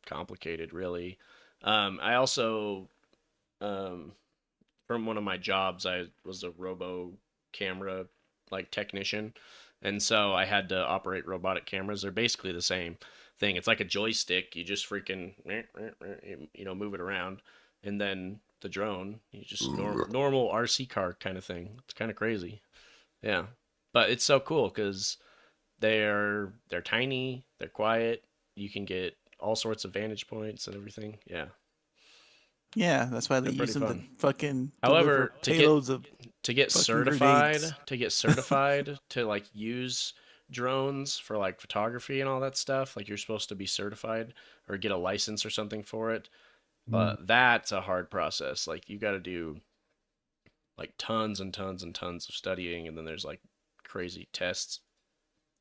[SPEAKER 1] complicated, really. I also, from one of my jobs, I was a robo camera like technician, and so I had to operate robotic cameras. They're basically the same thing. It's like a joystick. You just freaking move it around, and then the drone, you just normal RC car kind of thing. It's kind of crazy. Yeah, but it's so cool because they're tiny, they're quiet. You can get all sorts of vantage points and everything. Yeah.
[SPEAKER 2] Yeah, that's why they
[SPEAKER 1] They're
[SPEAKER 2] use
[SPEAKER 1] pretty
[SPEAKER 2] them to
[SPEAKER 1] fun.
[SPEAKER 2] fucking
[SPEAKER 1] However,
[SPEAKER 2] deliver payloads of
[SPEAKER 1] to get
[SPEAKER 2] fucking
[SPEAKER 1] certified,
[SPEAKER 2] grenades.
[SPEAKER 1] to like use drones for like photography and all that stuff, like you're supposed to be certified or get a license or something for it. But that's a hard process. Like you got to do like tons and tons and tons of studying, and then there's like crazy tests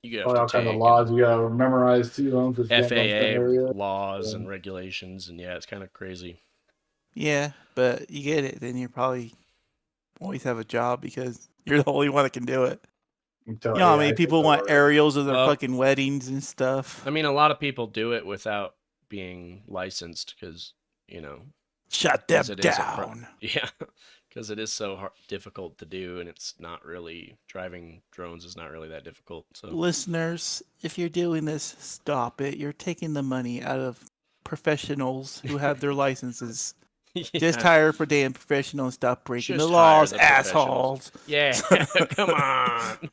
[SPEAKER 1] you have
[SPEAKER 3] all
[SPEAKER 1] to
[SPEAKER 3] kind of
[SPEAKER 1] take.
[SPEAKER 3] laws you gotta memorize too.
[SPEAKER 1] FAA laws and regulations, and yeah, it's kind of crazy.
[SPEAKER 2] Yeah, but you get it, then you probably always have a job because you're the only one that can do it. You know how many people want aerials of their
[SPEAKER 1] Well,
[SPEAKER 2] fucking weddings and stuff?
[SPEAKER 1] I mean, a lot of people do it without being licensed because,
[SPEAKER 2] Shut them
[SPEAKER 1] 'cause it is
[SPEAKER 2] down.
[SPEAKER 1] yeah, because it is so difficult to do, and it's not really driving drones is not really that difficult. So
[SPEAKER 2] Listeners, if you're doing this, stop it. You're taking the money out of professionals who have their licenses. Just
[SPEAKER 1] yeah,
[SPEAKER 2] hire for damn professional and stop breaking
[SPEAKER 1] Just
[SPEAKER 2] the
[SPEAKER 1] hire
[SPEAKER 2] laws,
[SPEAKER 1] the professionals.
[SPEAKER 2] assholes.
[SPEAKER 1] yeah, come on,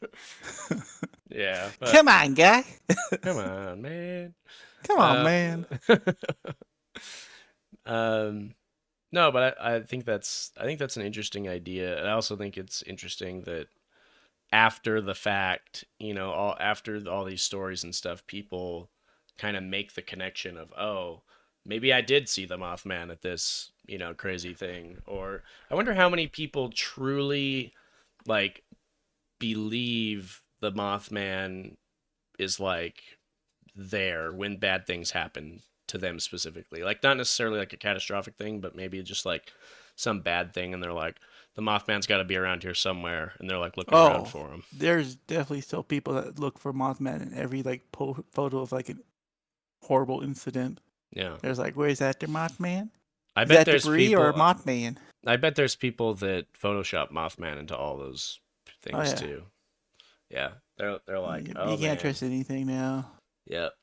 [SPEAKER 1] yeah, but
[SPEAKER 2] Come on, guy.
[SPEAKER 1] come on, man.
[SPEAKER 2] Come on, man.
[SPEAKER 1] No, but I think that's an interesting idea, and I also think it's interesting that after the fact, after all these stories and stuff, people kind of make the connection of, oh, maybe I did see the Mothman at this, crazy thing, or I wonder how many people truly like believe the Mothman is like there when bad things happen to them specifically, like not necessarily like a catastrophic thing, but maybe just like some bad thing, and they're like, the Mothman's got to be around here somewhere, and they're like looking around for him.
[SPEAKER 2] There's definitely still people that look for Mothman in every like photo of like a horrible incident.
[SPEAKER 1] Yeah,
[SPEAKER 2] There's like, where's that the Mothman?
[SPEAKER 1] I
[SPEAKER 2] Is
[SPEAKER 1] bet
[SPEAKER 2] that
[SPEAKER 1] there's
[SPEAKER 2] debris
[SPEAKER 1] people.
[SPEAKER 2] or Mothman?
[SPEAKER 1] I bet there's people that Photoshop Mothman into all those things
[SPEAKER 2] yeah.
[SPEAKER 1] too. Yeah, they're like,
[SPEAKER 2] you
[SPEAKER 1] oh
[SPEAKER 2] can't
[SPEAKER 1] man,
[SPEAKER 2] trust anything now.
[SPEAKER 1] yep.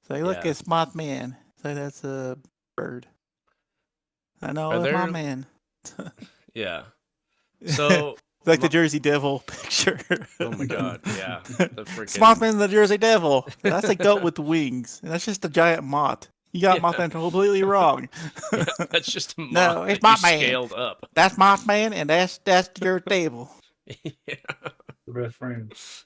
[SPEAKER 2] It's like, look,
[SPEAKER 1] Yeah.
[SPEAKER 2] it's Mothman. It's like, that's a bird. I know,
[SPEAKER 1] Are
[SPEAKER 2] it's
[SPEAKER 1] there-
[SPEAKER 2] Mothman.
[SPEAKER 1] Yeah. So,
[SPEAKER 2] It's like the Jersey Devil picture.
[SPEAKER 1] oh my god, yeah, the
[SPEAKER 2] It's
[SPEAKER 1] freaking
[SPEAKER 2] Mothman the Jersey Devil. That's a goat with wings. And that's just a giant moth. You got
[SPEAKER 1] Yeah.
[SPEAKER 2] Mothman completely wrong.
[SPEAKER 1] Yeah, that's just a moth
[SPEAKER 2] No, it's
[SPEAKER 1] that you
[SPEAKER 2] Mothman.
[SPEAKER 1] scaled up.
[SPEAKER 2] That's Mothman, and that's your table.
[SPEAKER 1] Yeah.
[SPEAKER 3] The best friends.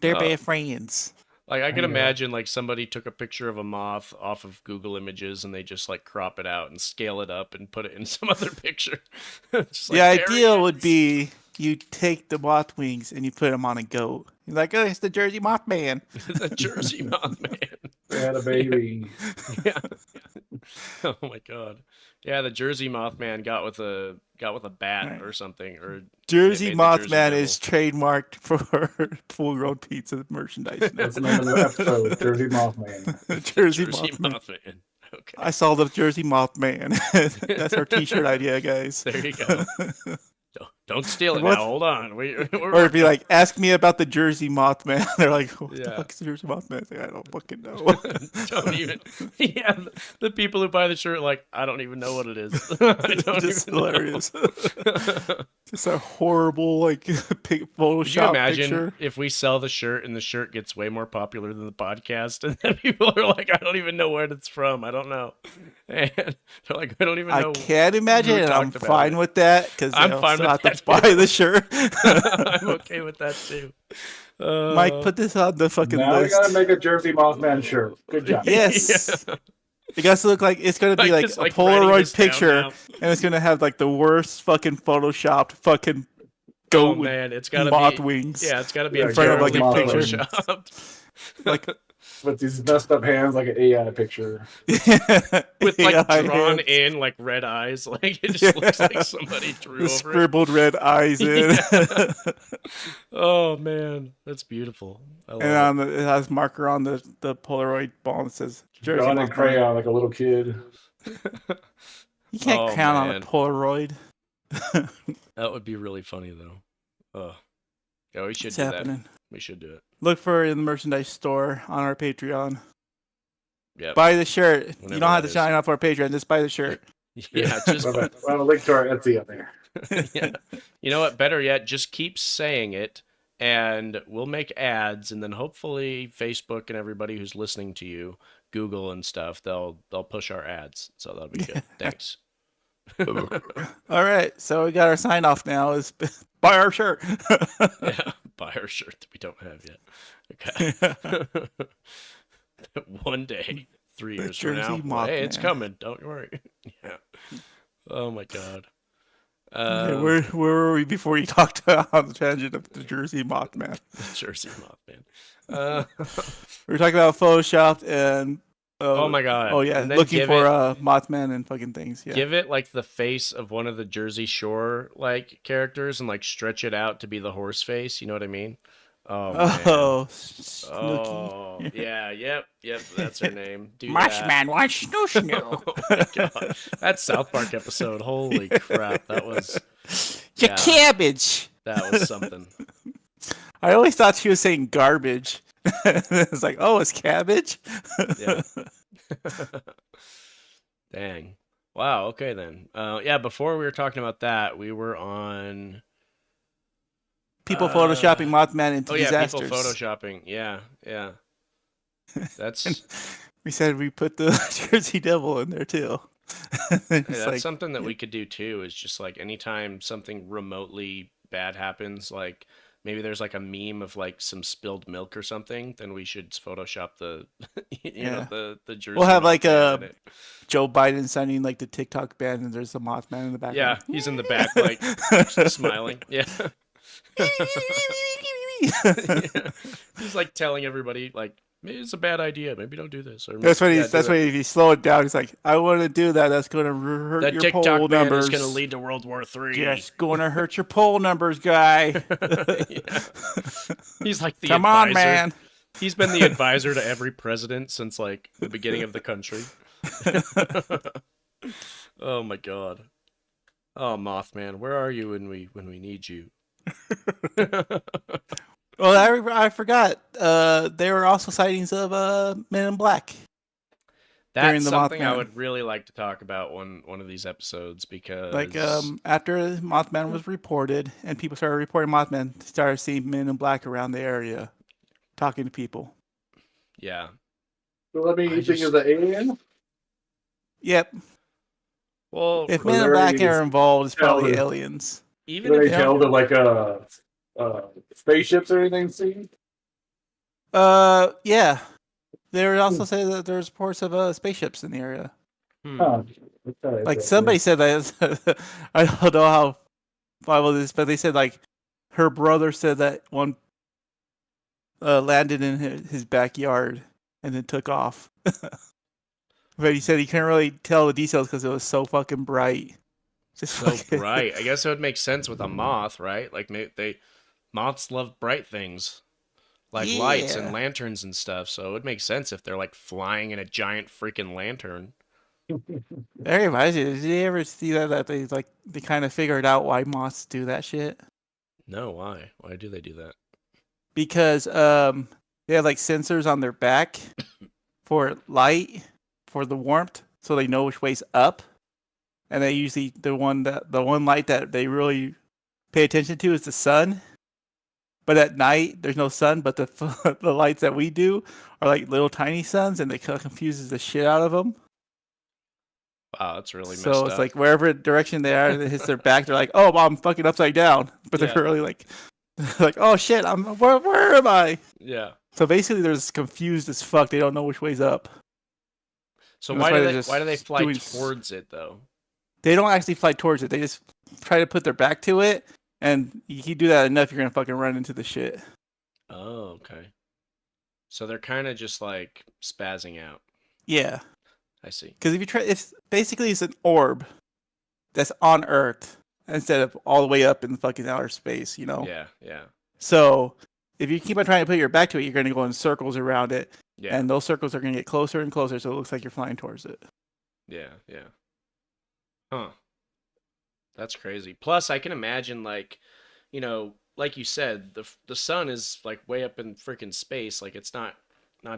[SPEAKER 2] They're
[SPEAKER 1] Uh,
[SPEAKER 2] best friends.
[SPEAKER 1] Like I can
[SPEAKER 3] Hang out.
[SPEAKER 1] imagine like somebody took a picture of a moth off of Google Images and they just like crop it out and scale it up and put it in some other picture. Just
[SPEAKER 2] The
[SPEAKER 1] like, there he
[SPEAKER 2] ideal would
[SPEAKER 1] is.
[SPEAKER 2] be you take the moth wings and you put them on a goat. You're like, oh, it's the Jersey Mothman.
[SPEAKER 1] The Jersey Mothman.
[SPEAKER 3] They had a baby.
[SPEAKER 1] Yeah. Oh my god. Yeah, the Jersey Mothman got with a bat
[SPEAKER 2] Right.
[SPEAKER 1] or something, or
[SPEAKER 2] Jersey
[SPEAKER 1] made the Jersey
[SPEAKER 2] Mothman
[SPEAKER 1] Devil.
[SPEAKER 2] is trademarked for full-grown pizza merchandise now.
[SPEAKER 3] That's the name of the episode. Jersey Mothman.
[SPEAKER 2] Jersey
[SPEAKER 1] Jersey
[SPEAKER 2] Mothman.
[SPEAKER 1] Mothman. Okay.
[SPEAKER 2] I saw the Jersey Mothman. That's our T-shirt idea, guys.
[SPEAKER 1] There you go. Don't steal it
[SPEAKER 2] What?
[SPEAKER 1] now. Hold on. We're
[SPEAKER 2] Or it'd be like, ask me about the Jersey Mothman. They're like, what the
[SPEAKER 1] Yeah.
[SPEAKER 2] fuck is the Jersey Mothman? It's like, I don't fucking know.
[SPEAKER 1] don't even. Yeah, the people who buy the shirt like, I don't even know what it is. I don't
[SPEAKER 2] Just
[SPEAKER 1] even
[SPEAKER 2] hilarious.
[SPEAKER 1] know.
[SPEAKER 2] Just a horrible like
[SPEAKER 1] Could
[SPEAKER 2] Photoshop
[SPEAKER 1] you imagine
[SPEAKER 2] picture.
[SPEAKER 1] if we sell the shirt and the shirt gets way more popular than the podcast, and then people are like, I don't even know where it's from. I don't know. And they're like, I don't even know.
[SPEAKER 2] I can't imagine,
[SPEAKER 1] who
[SPEAKER 2] and I'm
[SPEAKER 1] talked about
[SPEAKER 2] fine
[SPEAKER 1] it.
[SPEAKER 2] with that because
[SPEAKER 1] I'm
[SPEAKER 2] I'll
[SPEAKER 1] fine
[SPEAKER 2] still
[SPEAKER 1] with
[SPEAKER 2] have
[SPEAKER 1] that
[SPEAKER 2] to buy
[SPEAKER 1] too.
[SPEAKER 2] the shirt.
[SPEAKER 1] I'm okay with that too.
[SPEAKER 2] Mike, put this on the fucking
[SPEAKER 3] Now we
[SPEAKER 2] list.
[SPEAKER 3] gotta make a Jersey Mothman shirt. Good job.
[SPEAKER 2] Yes.
[SPEAKER 1] Yeah.
[SPEAKER 2] It got to look like it's gonna be like
[SPEAKER 1] just,
[SPEAKER 2] a
[SPEAKER 1] writing
[SPEAKER 2] Polaroid
[SPEAKER 1] this down
[SPEAKER 2] picture,
[SPEAKER 1] now.
[SPEAKER 2] and it's gonna have like the worst fucking photoshopped fucking goat
[SPEAKER 1] Oh
[SPEAKER 2] with
[SPEAKER 1] man, it's gotta
[SPEAKER 2] moth
[SPEAKER 1] be.
[SPEAKER 2] wings.
[SPEAKER 1] Yeah, it's gotta be
[SPEAKER 3] Yeah,
[SPEAKER 1] a
[SPEAKER 3] in front of, like,
[SPEAKER 1] terribly
[SPEAKER 3] moth wings.
[SPEAKER 1] photoshopped.
[SPEAKER 2] Like
[SPEAKER 3] With these messed up hands like an AI picture.
[SPEAKER 1] With like
[SPEAKER 2] AI
[SPEAKER 1] drawn
[SPEAKER 2] hands.
[SPEAKER 1] in like red eyes, like it just looks like somebody drew
[SPEAKER 2] the
[SPEAKER 1] over it.
[SPEAKER 2] scribbled red eyes in.
[SPEAKER 1] Yeah. Oh man, that's beautiful. I love
[SPEAKER 2] And
[SPEAKER 1] it.
[SPEAKER 2] on the, it has marker on the Polaroid ball that says Jersey
[SPEAKER 3] Drawn in
[SPEAKER 2] Mothman.
[SPEAKER 3] crayon like a little kid.
[SPEAKER 2] You can't
[SPEAKER 1] Oh,
[SPEAKER 2] count on
[SPEAKER 1] man.
[SPEAKER 2] a Polaroid.
[SPEAKER 1] That would be really funny though. Oh, yeah, we should
[SPEAKER 2] It's
[SPEAKER 1] do
[SPEAKER 2] happening.
[SPEAKER 1] that. We should do it.
[SPEAKER 2] Look for it in the merchandise store on our Patreon.
[SPEAKER 1] Yeah.
[SPEAKER 2] Buy the shirt. You
[SPEAKER 1] Whenever
[SPEAKER 2] don't have
[SPEAKER 1] that
[SPEAKER 2] to
[SPEAKER 1] is.
[SPEAKER 2] sign up for our Patreon. Just buy the shirt.
[SPEAKER 1] Yeah. Just.
[SPEAKER 3] We'll have a link to our Etsy on there.
[SPEAKER 1] Yeah. You know what? Better yet, just keep saying it, and we'll make ads, and then hopefully Facebook and everybody who's listening to you, Google and stuff, they'll push our ads. So that'll be good. Thanks.
[SPEAKER 2] All right. So we got our sign off now. Is buy our shirt.
[SPEAKER 1] Yeah, buy our shirt that we don't have yet. Okay. One day, 3
[SPEAKER 2] The
[SPEAKER 1] years from now,
[SPEAKER 2] Jersey
[SPEAKER 1] well, hey, it's
[SPEAKER 2] Mothman.
[SPEAKER 1] coming. Don't worry. Yeah. Oh my god.
[SPEAKER 2] Okay, where were we before you talked on the tangent of the Jersey Mothman?
[SPEAKER 1] The Jersey Mothman.
[SPEAKER 2] We were talking about Photoshop and
[SPEAKER 1] Oh my god.
[SPEAKER 2] oh yeah,
[SPEAKER 1] And then
[SPEAKER 2] looking
[SPEAKER 1] give
[SPEAKER 2] for
[SPEAKER 1] it-
[SPEAKER 2] Mothman and fucking things. Yeah.
[SPEAKER 1] Give it like the face of one of the Jersey Shore like characters and like stretch it out to be the horse face. You know what I mean? Oh man.
[SPEAKER 2] Oh, Snooky.
[SPEAKER 1] Oh yeah, yep, that's her name. Do that.
[SPEAKER 2] Marshman, watch snoo snoo.
[SPEAKER 1] Oh my god, that South Park episode. Holy crap, that was
[SPEAKER 2] Your
[SPEAKER 1] Yeah.
[SPEAKER 2] cabbage.
[SPEAKER 1] that was something.
[SPEAKER 2] I always thought she was saying garbage. It's like, oh, it's cabbage.
[SPEAKER 1] Yeah. Dang. Wow. Okay then. Yeah. Before we were talking about that, we were on.
[SPEAKER 2] People photoshopping Mothman into
[SPEAKER 1] Oh yeah,
[SPEAKER 2] disasters.
[SPEAKER 1] people photoshopping. Yeah, yeah. That's
[SPEAKER 2] We said we put the Jersey Devil in there too. It's
[SPEAKER 1] that's
[SPEAKER 2] like,
[SPEAKER 1] something that we could do too. Is just like anytime something remotely bad happens, like maybe there's like a meme of like some spilled milk or something, then we should Photoshop the you know the Jersey.
[SPEAKER 2] We'll have like
[SPEAKER 1] Mothman in
[SPEAKER 2] a
[SPEAKER 1] it.
[SPEAKER 2] Joe Biden signing like the TikTok ban, and there's a Mothman in the background.
[SPEAKER 1] Yeah, he's in the back like actually smiling. Yeah. Yeah. He's like telling everybody like maybe it's a bad idea, maybe don't do this. Or
[SPEAKER 2] That's what
[SPEAKER 1] yeah,
[SPEAKER 2] he's. That's what if you slow it down, he's like, "I want to do that. That's going to hurt
[SPEAKER 1] that
[SPEAKER 2] your
[SPEAKER 1] TikTok
[SPEAKER 2] poll
[SPEAKER 1] ban
[SPEAKER 2] numbers.
[SPEAKER 1] is going to lead to World War III.
[SPEAKER 2] Yes, going to hurt your poll numbers, guy.
[SPEAKER 1] Yeah. He's like the
[SPEAKER 2] Come
[SPEAKER 1] advisor.
[SPEAKER 2] on, man.
[SPEAKER 1] He's been the advisor to every president since like the beginning of the country. Oh my god. Oh Mothman, where are you when we need you?
[SPEAKER 2] Well, I forgot. There were also sightings of Men in Black. During
[SPEAKER 1] That's
[SPEAKER 2] the
[SPEAKER 1] something I
[SPEAKER 2] Mothman.
[SPEAKER 1] would really like to talk about one of these episodes because
[SPEAKER 2] Like after Mothman was reported and people started reporting Mothman, they started seeing Men in Black around the area, talking to people.
[SPEAKER 1] yeah.
[SPEAKER 3] So let me
[SPEAKER 1] I
[SPEAKER 3] think
[SPEAKER 1] just-
[SPEAKER 3] of the alien.
[SPEAKER 2] Yep.
[SPEAKER 1] Well,
[SPEAKER 2] If
[SPEAKER 3] Was
[SPEAKER 2] Men in
[SPEAKER 3] there
[SPEAKER 2] Black
[SPEAKER 3] any
[SPEAKER 2] are involved, it's probably
[SPEAKER 3] tell-
[SPEAKER 2] aliens.
[SPEAKER 1] even
[SPEAKER 3] Did
[SPEAKER 1] if
[SPEAKER 3] they tell to like spaceships or anything seen?
[SPEAKER 2] Yeah. They would also say that there's reports of spaceships in the area.
[SPEAKER 3] Huh. Okay,
[SPEAKER 2] Like
[SPEAKER 3] so-
[SPEAKER 2] somebody said that. I don't know how Bible this, but they said like her brother said that one landed in his backyard and then took off. But he said he couldn't really tell the details because it was so fucking bright. Just
[SPEAKER 1] so
[SPEAKER 2] fucking-
[SPEAKER 1] bright. I guess it would make sense with a moth, right? Like moths love bright things, like lights and
[SPEAKER 2] Yeah.
[SPEAKER 1] lanterns and stuff. So it would make sense if they're like flying in a giant freaking lantern.
[SPEAKER 2] That reminds me. Did you ever see that they kind of figured out why moths do that shit?
[SPEAKER 1] No, why? Why do they do that?
[SPEAKER 2] Because they have like sensors on their back for light, for the warmth, so they know which way's up. And they usually the one light that they really pay attention to is the sun. But at night there's no sun, but the the lights that we do are like little tiny suns, and they kind of confuses the shit out of them.
[SPEAKER 1] Wow, that's really messed
[SPEAKER 2] So it's
[SPEAKER 1] up.
[SPEAKER 2] like wherever direction they are, it hits their back. They're like, "Oh, I'm fucking upside down," but they're
[SPEAKER 1] Yeah.
[SPEAKER 2] really like, "Oh shit, where am I?"
[SPEAKER 1] Yeah.
[SPEAKER 2] So basically, they're just confused as fuck. They don't know which way's up.
[SPEAKER 1] So
[SPEAKER 2] And
[SPEAKER 1] why
[SPEAKER 2] that's
[SPEAKER 1] do
[SPEAKER 2] they're
[SPEAKER 1] they
[SPEAKER 2] just
[SPEAKER 1] why do they fly
[SPEAKER 2] doing
[SPEAKER 1] towards it though?
[SPEAKER 2] They don't actually fly towards it. They just try to put their back to it, and you do that enough, you're gonna fucking run into the shit.
[SPEAKER 1] Oh, okay. So they're kind of just like spazzing out.
[SPEAKER 2] Yeah,
[SPEAKER 1] I see.
[SPEAKER 2] because if you try, it's an orb that's on Earth instead of all the way up in fucking outer space. You know.
[SPEAKER 1] Yeah, yeah,
[SPEAKER 2] So if you keep on trying to put your back to it, you're gonna go in circles around it,
[SPEAKER 1] yeah,
[SPEAKER 2] and those circles are gonna get closer and closer, so it looks like you're flying towards it.
[SPEAKER 1] yeah, yeah. Huh. That's crazy. Plus, I can imagine like, like you said, the sun is like way up in freaking space. Like it's not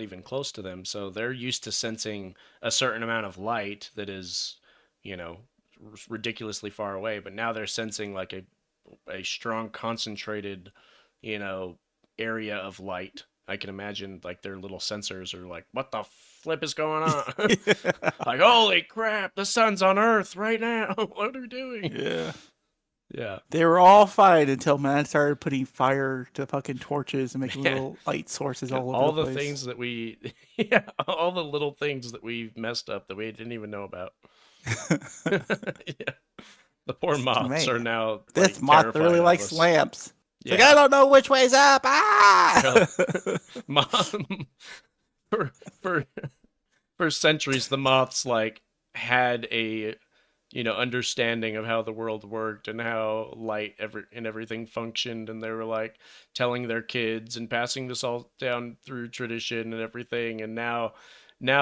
[SPEAKER 1] even close to them. So they're used to sensing a certain amount of light that is, you know, ridiculously far away. But now they're sensing like a strong concentrated, area of light. I can imagine like their little sensors are like, what the flip is going on? Like, holy crap, the sun's on Earth right now. What are we doing?
[SPEAKER 2] Yeah.
[SPEAKER 1] Yeah.
[SPEAKER 2] They were all fine until man started putting fire to fucking torches and making
[SPEAKER 1] Yeah.
[SPEAKER 2] little light sources all over
[SPEAKER 1] All
[SPEAKER 2] the
[SPEAKER 1] the
[SPEAKER 2] place.
[SPEAKER 1] things that we, yeah, all the little things that we messed up that we didn't even know about. Yeah. The poor moths
[SPEAKER 2] Man,
[SPEAKER 1] are now.
[SPEAKER 2] This
[SPEAKER 1] like,
[SPEAKER 2] moth
[SPEAKER 1] terrified
[SPEAKER 2] really
[SPEAKER 1] of
[SPEAKER 2] likes
[SPEAKER 1] us.
[SPEAKER 2] lamps.
[SPEAKER 1] Yeah.
[SPEAKER 2] Like, I don't know which way's up. Ah!
[SPEAKER 1] Mom, for for centuries, the moths like had a understanding of how the world worked and how light and everything functioned, and they were like telling their kids and passing this all down through tradition and everything. And now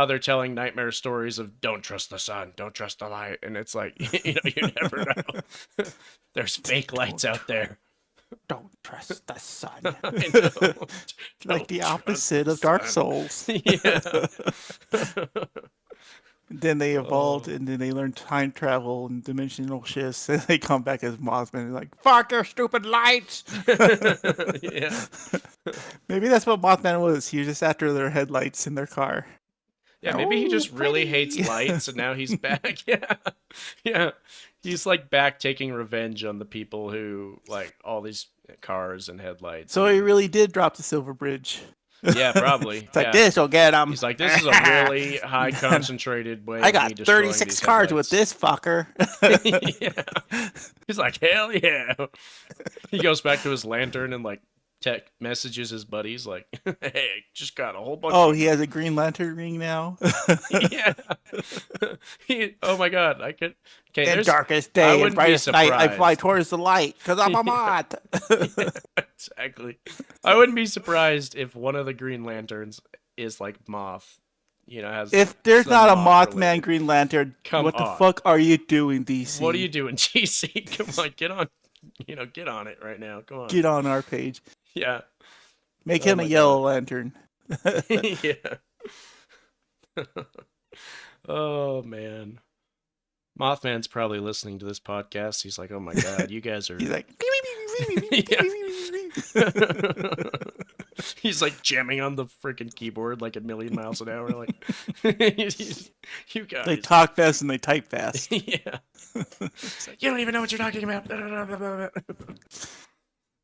[SPEAKER 1] they're telling nightmare stories of don't trust the sun, don't trust the light, and it's like you never know. There's fake lights out there.
[SPEAKER 2] Don't trust the sun.
[SPEAKER 1] I know.
[SPEAKER 2] Like the
[SPEAKER 1] Don't
[SPEAKER 2] opposite
[SPEAKER 1] trust
[SPEAKER 2] of Dark
[SPEAKER 1] the sun.
[SPEAKER 2] Souls.
[SPEAKER 1] Yeah.
[SPEAKER 2] Then they evolved,
[SPEAKER 1] Oh.
[SPEAKER 2] and then they learned time travel and dimensional shifts, and they come back as Mothman and like, fuck your stupid lights!
[SPEAKER 1] Yeah.
[SPEAKER 2] Maybe that's what Mothman was. He was just after their headlights in their car.
[SPEAKER 1] Yeah, maybe he
[SPEAKER 2] Oh,
[SPEAKER 1] just really hates
[SPEAKER 2] pretty.
[SPEAKER 1] lights and now he's back. Yeah. Yeah. He's like back taking revenge on the people who like all these cars and headlights.
[SPEAKER 2] So
[SPEAKER 1] and-
[SPEAKER 2] he really did drop the Silver Bridge.
[SPEAKER 1] Yeah, probably.
[SPEAKER 2] It's like,
[SPEAKER 1] yeah.
[SPEAKER 2] this will get him.
[SPEAKER 1] He's like, this is a really high concentrated way
[SPEAKER 2] I
[SPEAKER 1] of me
[SPEAKER 2] got
[SPEAKER 1] destroying
[SPEAKER 2] 36
[SPEAKER 1] these
[SPEAKER 2] cars with
[SPEAKER 1] headlights."
[SPEAKER 2] this fucker.
[SPEAKER 1] Yeah. He's like, hell yeah. He goes back to his lantern and like messages his buddies like, hey, I just got a whole bunch
[SPEAKER 2] Oh,
[SPEAKER 1] of
[SPEAKER 2] he has a Green Lantern ring now.
[SPEAKER 1] yeah. Oh my god, I could. Okay,
[SPEAKER 2] In
[SPEAKER 1] there's
[SPEAKER 2] darkest
[SPEAKER 1] I
[SPEAKER 2] day and
[SPEAKER 1] wouldn't be
[SPEAKER 2] brightest night, I fly
[SPEAKER 1] surprised.
[SPEAKER 2] towards the light because I'm a moth.
[SPEAKER 1] exactly. I wouldn't be surprised if one of the Green Lanterns is like moth. Has
[SPEAKER 2] If there's
[SPEAKER 1] some
[SPEAKER 2] not a
[SPEAKER 1] moth
[SPEAKER 2] Mothman
[SPEAKER 1] related-
[SPEAKER 2] Green Lantern,
[SPEAKER 1] Come
[SPEAKER 2] what the
[SPEAKER 1] on.
[SPEAKER 2] fuck are you doing, DC?
[SPEAKER 1] What are you doing, GC? Come on, get on. Get on it right now. Come on.
[SPEAKER 2] Get on our page.
[SPEAKER 1] Yeah.
[SPEAKER 2] Make
[SPEAKER 1] Oh
[SPEAKER 2] him a
[SPEAKER 1] my
[SPEAKER 2] Yellow Lantern.
[SPEAKER 1] Yeah. Oh man. Mothman's probably listening to this podcast. He's like, "Oh my god, you guys are."
[SPEAKER 2] He's like,
[SPEAKER 1] Yeah. He's like jamming on the freaking keyboard like a million miles an hour. Like, you guys.
[SPEAKER 2] They talk fast and they type fast.
[SPEAKER 1] Yeah. You don't even know what you're talking about.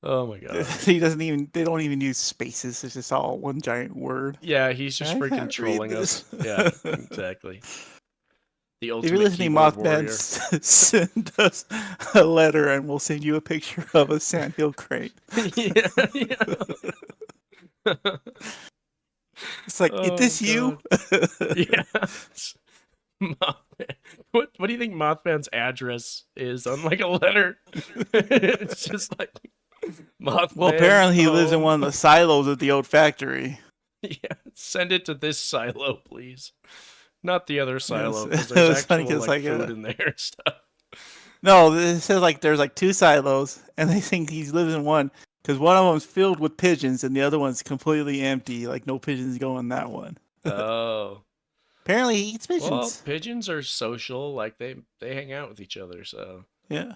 [SPEAKER 1] Oh my god.
[SPEAKER 2] He doesn't even. They don't even use spaces. It's just all one giant word.
[SPEAKER 1] Yeah, he's just
[SPEAKER 2] I
[SPEAKER 1] freaking
[SPEAKER 2] can't read
[SPEAKER 1] trolling us.
[SPEAKER 2] this.
[SPEAKER 1] Yeah, exactly. The
[SPEAKER 2] If
[SPEAKER 1] ultimate
[SPEAKER 2] you're listening,
[SPEAKER 1] keyboard
[SPEAKER 2] Mothman,
[SPEAKER 1] warrior.
[SPEAKER 2] send us a letter and we'll send you a picture of a sandhill crane.
[SPEAKER 1] Yeah.
[SPEAKER 2] It's like, is this you?
[SPEAKER 1] Yeah. Mothman. What do you think Mothman's address is on like a letter? It's just like Mothman.
[SPEAKER 2] Well, apparently he lives in one of the silos at the old factory.
[SPEAKER 1] Yeah, send it to this silo, please. Not the other silo,
[SPEAKER 2] Yes.
[SPEAKER 1] because there's
[SPEAKER 2] It's funny
[SPEAKER 1] actual
[SPEAKER 2] 'cause,
[SPEAKER 1] like,
[SPEAKER 2] like,
[SPEAKER 1] food in there and stuff.
[SPEAKER 2] No, it says like there's like two silos, and they think he lives in one because one of them's filled with pigeons and the other one's completely empty. Like no pigeons go in that one.
[SPEAKER 1] Oh.
[SPEAKER 2] Apparently he eats
[SPEAKER 1] Well,
[SPEAKER 2] pigeons.
[SPEAKER 1] pigeons are social, like they hang out with each other, so
[SPEAKER 2] Yeah.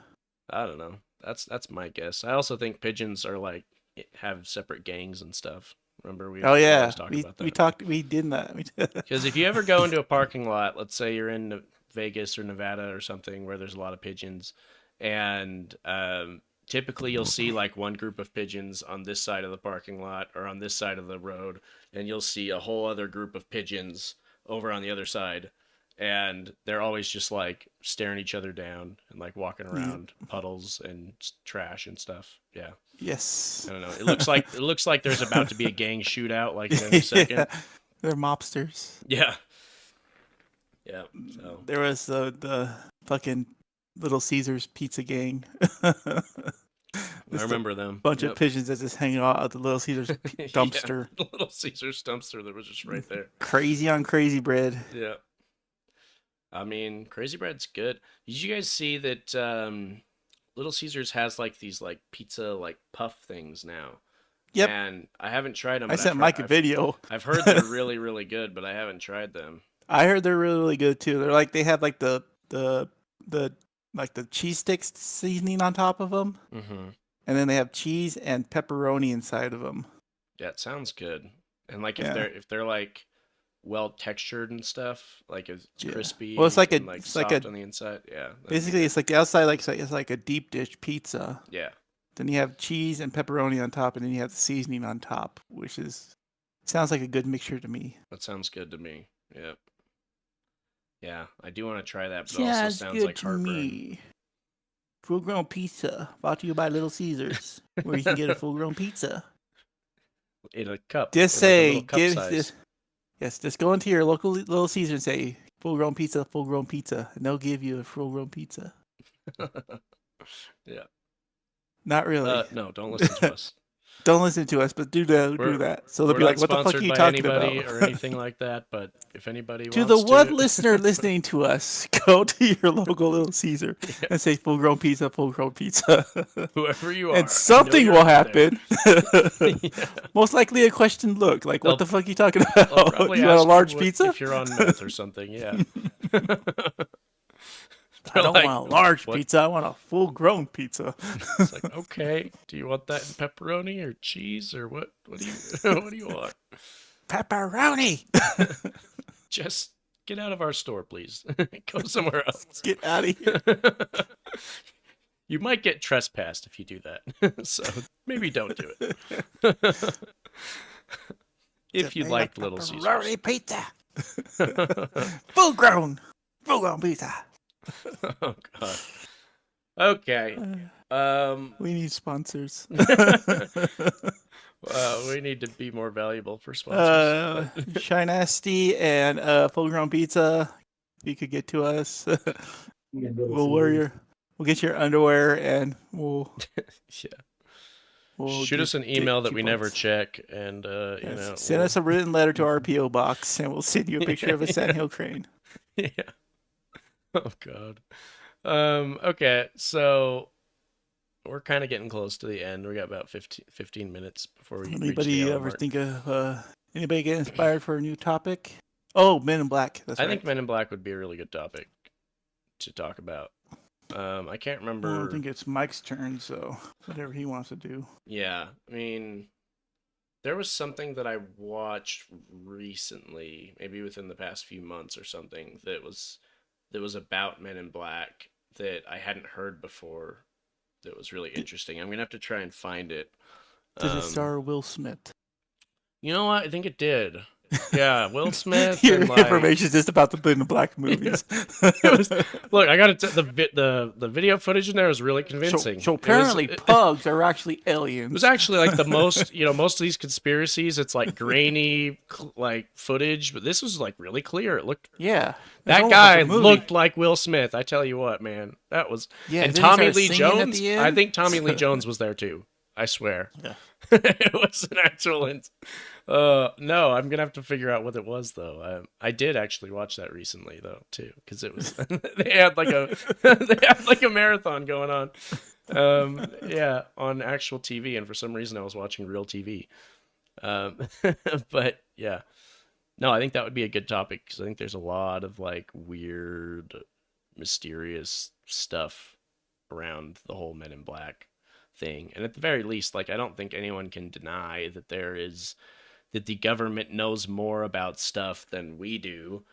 [SPEAKER 1] I don't know. That's my guess. I also think pigeons are like have separate gangs and stuff. Remember we
[SPEAKER 2] Oh yeah.
[SPEAKER 1] always talk about that.
[SPEAKER 2] We did that.
[SPEAKER 1] Because if you ever go into a parking lot, let's say you're in Vegas or Nevada or something where there's a lot of pigeons, and typically you'll see like one group of pigeons on this side of the parking lot or on this side of the road, and you'll see a whole other group of pigeons over on the other side, and they're always just like staring each other down and like walking around puddles and trash and stuff. Yeah.
[SPEAKER 2] Yes.
[SPEAKER 1] I don't know. It looks like there's about to be a gang shootout like in a second.
[SPEAKER 2] Yeah. They're mobsters.
[SPEAKER 1] Yeah. Yeah. So
[SPEAKER 2] There was the fucking Little Caesars pizza gang.
[SPEAKER 1] I remember them.
[SPEAKER 2] Bunch of pigeons that just hang out at the Little Caesars dumpster.
[SPEAKER 1] Yeah, the Little Caesars dumpster that was just right there.
[SPEAKER 2] Crazy on crazy bread.
[SPEAKER 1] Yeah. I mean, crazy bread's good. Did you guys see that Little Caesars has like these like pizza like puff things now?
[SPEAKER 2] Yep.
[SPEAKER 1] And I haven't tried them.
[SPEAKER 2] I sent Mike a video.
[SPEAKER 1] I've heard they're really, really good, but I haven't tried them.
[SPEAKER 2] I heard they're really, really good too. They're like they have like the like the cheese sticks seasoning on top of them,
[SPEAKER 1] Mm-hmm.
[SPEAKER 2] and then they have cheese and pepperoni inside of them.
[SPEAKER 1] Yeah, it sounds good. And like
[SPEAKER 2] Yeah.
[SPEAKER 1] if they're like well textured and stuff, like it's
[SPEAKER 2] Yeah.
[SPEAKER 1] crispy.
[SPEAKER 2] Well, it's like
[SPEAKER 1] and,
[SPEAKER 2] a-
[SPEAKER 1] like
[SPEAKER 2] it's
[SPEAKER 1] soft
[SPEAKER 2] like a-
[SPEAKER 1] on the inside. Yeah. that'd be
[SPEAKER 2] Basically,
[SPEAKER 1] good.
[SPEAKER 2] it's like the outside it's like a deep dish pizza.
[SPEAKER 1] Yeah.
[SPEAKER 2] Then you have cheese and pepperoni on top, and then you have the seasoning on top, which sounds like a good mixture to me.
[SPEAKER 1] That sounds good to me. Yep. Yeah, I do want to try that, but it also sounds like heartburn.
[SPEAKER 2] Full grown pizza brought to you by Little Caesars, where you can get a full grown pizza.
[SPEAKER 1] In a cup.
[SPEAKER 2] Just
[SPEAKER 1] in like a
[SPEAKER 2] say,
[SPEAKER 1] little cup
[SPEAKER 2] give
[SPEAKER 1] size.
[SPEAKER 2] this. Yes, just go into your local Little Caesar and say full grown pizza, and they'll give you a full grown pizza.
[SPEAKER 1] Yeah.
[SPEAKER 2] Not really.
[SPEAKER 1] No, don't listen to us.
[SPEAKER 2] Don't listen to us, but do
[SPEAKER 1] We're-
[SPEAKER 2] that. So they'll
[SPEAKER 1] We're
[SPEAKER 2] be like,
[SPEAKER 1] not
[SPEAKER 2] "What the fuck are
[SPEAKER 1] sponsored
[SPEAKER 2] you
[SPEAKER 1] by
[SPEAKER 2] talking
[SPEAKER 1] anybody
[SPEAKER 2] about?"
[SPEAKER 1] or anything like that, but if anybody
[SPEAKER 2] To the
[SPEAKER 1] wants
[SPEAKER 2] one
[SPEAKER 1] to,
[SPEAKER 2] listener listening to us, go to your local Little Caesar
[SPEAKER 1] Yeah.
[SPEAKER 2] and say full grown pizza,
[SPEAKER 1] whoever you are, I know
[SPEAKER 2] and something
[SPEAKER 1] you're
[SPEAKER 2] will
[SPEAKER 1] out there.
[SPEAKER 2] happen.
[SPEAKER 1] Yeah.
[SPEAKER 2] Most likely a question look like,
[SPEAKER 1] They'll-
[SPEAKER 2] "What the fuck are you talking
[SPEAKER 1] I'll
[SPEAKER 2] about?
[SPEAKER 1] probably
[SPEAKER 2] You want a
[SPEAKER 1] ask
[SPEAKER 2] large
[SPEAKER 1] what-
[SPEAKER 2] pizza?"
[SPEAKER 1] if you're on meth or something. Yeah.
[SPEAKER 2] I don't
[SPEAKER 1] They're like,
[SPEAKER 2] want a large
[SPEAKER 1] "What?"
[SPEAKER 2] pizza. I want a full grown pizza.
[SPEAKER 1] It's like, okay, do you want that in pepperoni or cheese or what? What do you what do you want?
[SPEAKER 2] Pepperoni.
[SPEAKER 1] Just get out of our store, please. Go somewhere else.
[SPEAKER 2] Get out of here.
[SPEAKER 1] You might get trespassed if you do that. So maybe don't do it. If you like Little Caesars.
[SPEAKER 2] Pepperoni pizza. Full grown pizza.
[SPEAKER 1] Oh god. Okay.
[SPEAKER 2] We need sponsors.
[SPEAKER 1] We need to be more valuable for sponsors.
[SPEAKER 2] Shinasty and full grown pizza. You could get to us. We'll get your underwear and we'll
[SPEAKER 1] Yeah. Shoot us an email that we never check, and
[SPEAKER 2] send us a written letter to our PO box, and we'll send you a picture of a sandhill crane.
[SPEAKER 1] Yeah. Oh god. Okay, so we're kind of getting close to the end. We got about 15 minutes before we reach
[SPEAKER 2] Anybody
[SPEAKER 1] the hour
[SPEAKER 2] ever
[SPEAKER 1] mark.
[SPEAKER 2] think of anybody get inspired for a new topic? Oh, Men in Black. That's
[SPEAKER 1] I
[SPEAKER 2] right.
[SPEAKER 1] think Men in Black would be a really good topic to talk about. I can't remember.
[SPEAKER 2] I think it's Mike's turn, so whatever he wants to do.
[SPEAKER 1] Yeah, I mean, there was something that I watched recently, maybe within the past few months or something, that was about Men in Black that I hadn't heard before. That was really interesting. I'm gonna have to try and find it.
[SPEAKER 2] Does it star Will Smith?
[SPEAKER 1] You know what? I think it did. Yeah, Will Smith
[SPEAKER 2] Your
[SPEAKER 1] and like
[SPEAKER 2] information is just about the Men in Black movies.
[SPEAKER 1] look, I got the video footage in there was really convincing.
[SPEAKER 2] So apparently, pugs are actually aliens.
[SPEAKER 1] It was actually like the most, most of these conspiracies, it's like grainy, like footage, but this was like really clear. It looked, that guy looked like Will Smith. I tell you what, man, that was.
[SPEAKER 2] Yeah,
[SPEAKER 1] and Tommy Lee Jones. I think Tommy Lee Jones was there too. I swear. Yeah. It was an actual. No, I'm gonna have to figure out what it was though. I did actually watch that recently though too, because it was they had like a marathon going on. Yeah, on actual TV, and for some reason I was watching real TV. But yeah, no, I think that would be a good topic because I think there's a lot of like weird, mysterious stuff around the whole Men in Black thing, and at the very least, like I don't think anyone can deny that that the government knows more about stuff than we do,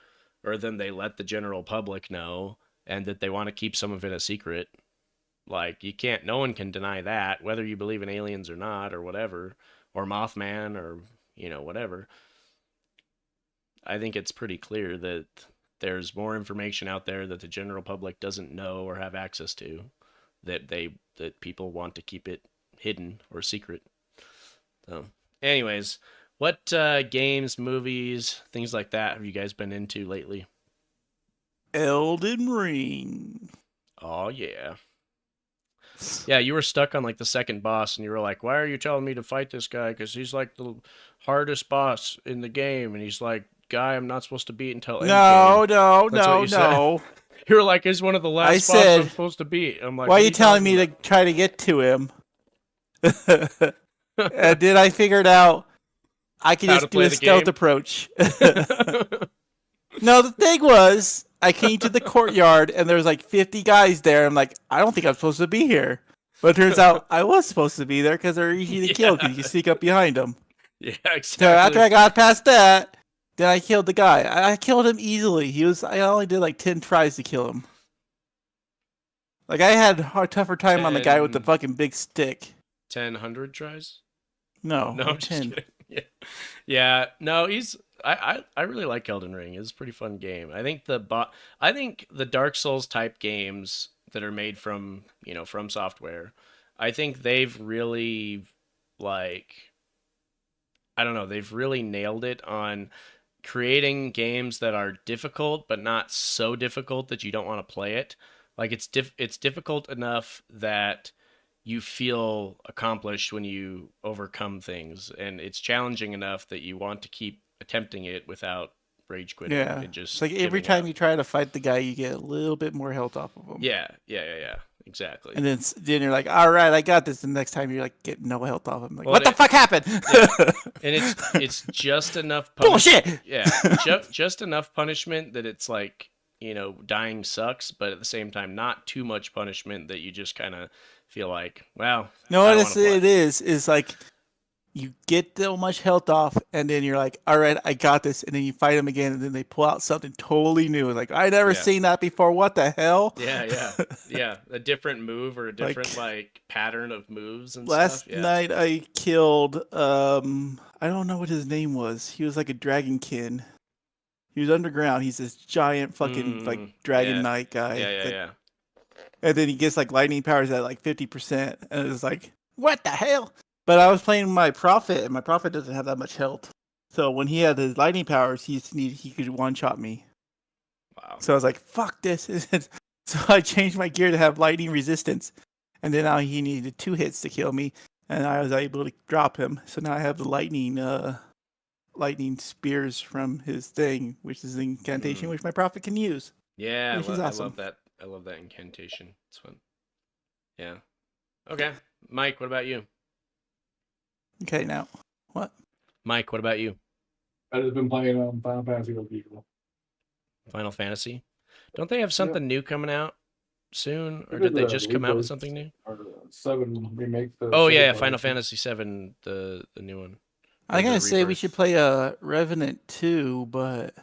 [SPEAKER 1] or than they let the general public know, and that they want to keep some of it a secret. Like, no one can deny that, whether you believe in aliens or not, or whatever, or Mothman, or, whatever. I think it's pretty clear that there's more information out there that the general public doesn't know or have access to, that people want to keep it hidden or secret. So, anyways, what games, movies, things like that have you guys been into lately?
[SPEAKER 2] Elden Ring.
[SPEAKER 1] Oh, yeah. Yeah, you were stuck on like the second boss, and you were like, why are you telling me to fight this guy? Because he's like the hardest boss in the game, and he's like, guy I'm not supposed to beat until endgame.
[SPEAKER 2] No.
[SPEAKER 1] You were like, he's one of the last bosses I'm supposed to beat. I'm like,
[SPEAKER 2] why are you telling me to try to get to him? And then I figured out I could just do a stealth approach. No, the thing was, I came to the courtyard and there was like 50 guys there. I'm like, I don't think I'm supposed to be here. But it turns out I was supposed to be there because they're easy to kill because you can sneak up behind them.
[SPEAKER 1] Yeah, exactly.
[SPEAKER 2] So after I got past that, then I killed the guy. I killed him easily. I only did like 10 tries to kill him. Like I had a tougher time on the guy with the fucking big stick.
[SPEAKER 1] 100 tries?
[SPEAKER 2] No,
[SPEAKER 1] I'm
[SPEAKER 2] 10.
[SPEAKER 1] just kidding. Yeah. No, I really like Elden Ring. It's a pretty fun game. I think the Dark Souls type games that are made from software, I think they've really they've really nailed it on creating games that are difficult but not so difficult that you don't want to play it. Like it's difficult enough that you feel accomplished when you overcome things, and it's challenging enough that you want to keep attempting it without rage quitting.
[SPEAKER 2] Yeah,
[SPEAKER 1] and just
[SPEAKER 2] it's like every time you try to fight the guy, you get a little bit more health off of him.
[SPEAKER 1] Yeah, exactly.
[SPEAKER 2] And then you're like, all right, I got this. And the next time you're like, getting no health off him. Like, what the fuck happened?
[SPEAKER 1] Yeah. And it's just enough
[SPEAKER 2] bullshit.
[SPEAKER 1] Yeah, just enough punishment that it's like, dying sucks, but at the same time, not too much punishment that you just kind of feel like, well,
[SPEAKER 2] no, what it is like you get so much health off, and then you're like, all right, I got this, and then you fight them again, and then they pull out something totally new. Like, I never seen that before. What the hell?
[SPEAKER 1] Yeah. A different move or a different pattern of moves and stuff.
[SPEAKER 2] Last night I killed I don't know what his name was. He was like a dragonkin. He was underground. He's this giant fucking dragon knight guy.
[SPEAKER 1] Yeah.
[SPEAKER 2] And then he gets like lightning powers at like 50%, and it's like, what the hell? But I was playing my prophet, and my prophet doesn't have that much health. So when he had his lightning powers, he could one-shot me.
[SPEAKER 1] Wow.
[SPEAKER 2] So I was like, fuck this. So I changed my gear to have lightning resistance. And then now he needed 2 hits to kill me, and I was able to drop him. So now I have the lightning spears from his thing, which is an incantation which my prophet can use.
[SPEAKER 1] Yeah,
[SPEAKER 2] awesome.
[SPEAKER 1] I love that. I love that incantation. It's fun. Yeah. Okay. Mike, what about you?
[SPEAKER 2] Okay, now. What?
[SPEAKER 1] Mike, what about you?
[SPEAKER 3] I've just been playing Final Fantasy with people.
[SPEAKER 1] Final Fantasy? Don't they have something new coming out soon? Or did they just come out with something new?
[SPEAKER 3] Or 7 remake.
[SPEAKER 1] Oh, yeah, Final Fantasy 7, the new one.
[SPEAKER 2] I'm
[SPEAKER 1] the
[SPEAKER 2] gonna say we should
[SPEAKER 1] Rebirth.
[SPEAKER 2] play Revenant 2, but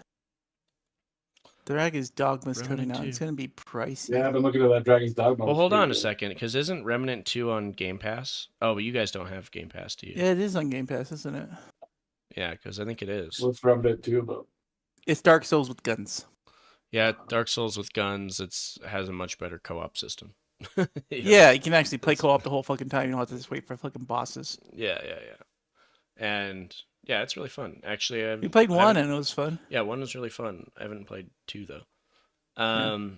[SPEAKER 2] Dragon's Dogma's coming
[SPEAKER 1] Remnant
[SPEAKER 2] out. It's
[SPEAKER 1] 2.
[SPEAKER 2] gonna be pricey.
[SPEAKER 3] Yeah, I've been looking at that Dragon's Dogma.
[SPEAKER 1] Well,
[SPEAKER 3] Looks
[SPEAKER 1] hold
[SPEAKER 3] pretty
[SPEAKER 1] on a
[SPEAKER 3] good.
[SPEAKER 1] second, because isn't Remnant 2 on Game Pass? Oh, but you guys don't have Game Pass, do you?
[SPEAKER 2] Yeah, it is on Game Pass, isn't it?
[SPEAKER 1] Yeah, because I think it is.
[SPEAKER 3] What's Remnant 2 about?
[SPEAKER 2] It's Dark Souls with guns.
[SPEAKER 1] Yeah, Dark Souls with guns. Has a much better co-op system.
[SPEAKER 2] Yeah, you can actually play
[SPEAKER 1] It's-
[SPEAKER 2] co-op the whole fucking time. You don't have to just wait for fucking bosses.
[SPEAKER 1] Yeah. And yeah, it's really fun. Actually,
[SPEAKER 2] We played
[SPEAKER 1] I
[SPEAKER 2] one
[SPEAKER 1] haven't-
[SPEAKER 2] and it was fun.
[SPEAKER 1] Yeah, one was really fun. I haven't played 2 though.
[SPEAKER 2] Yeah.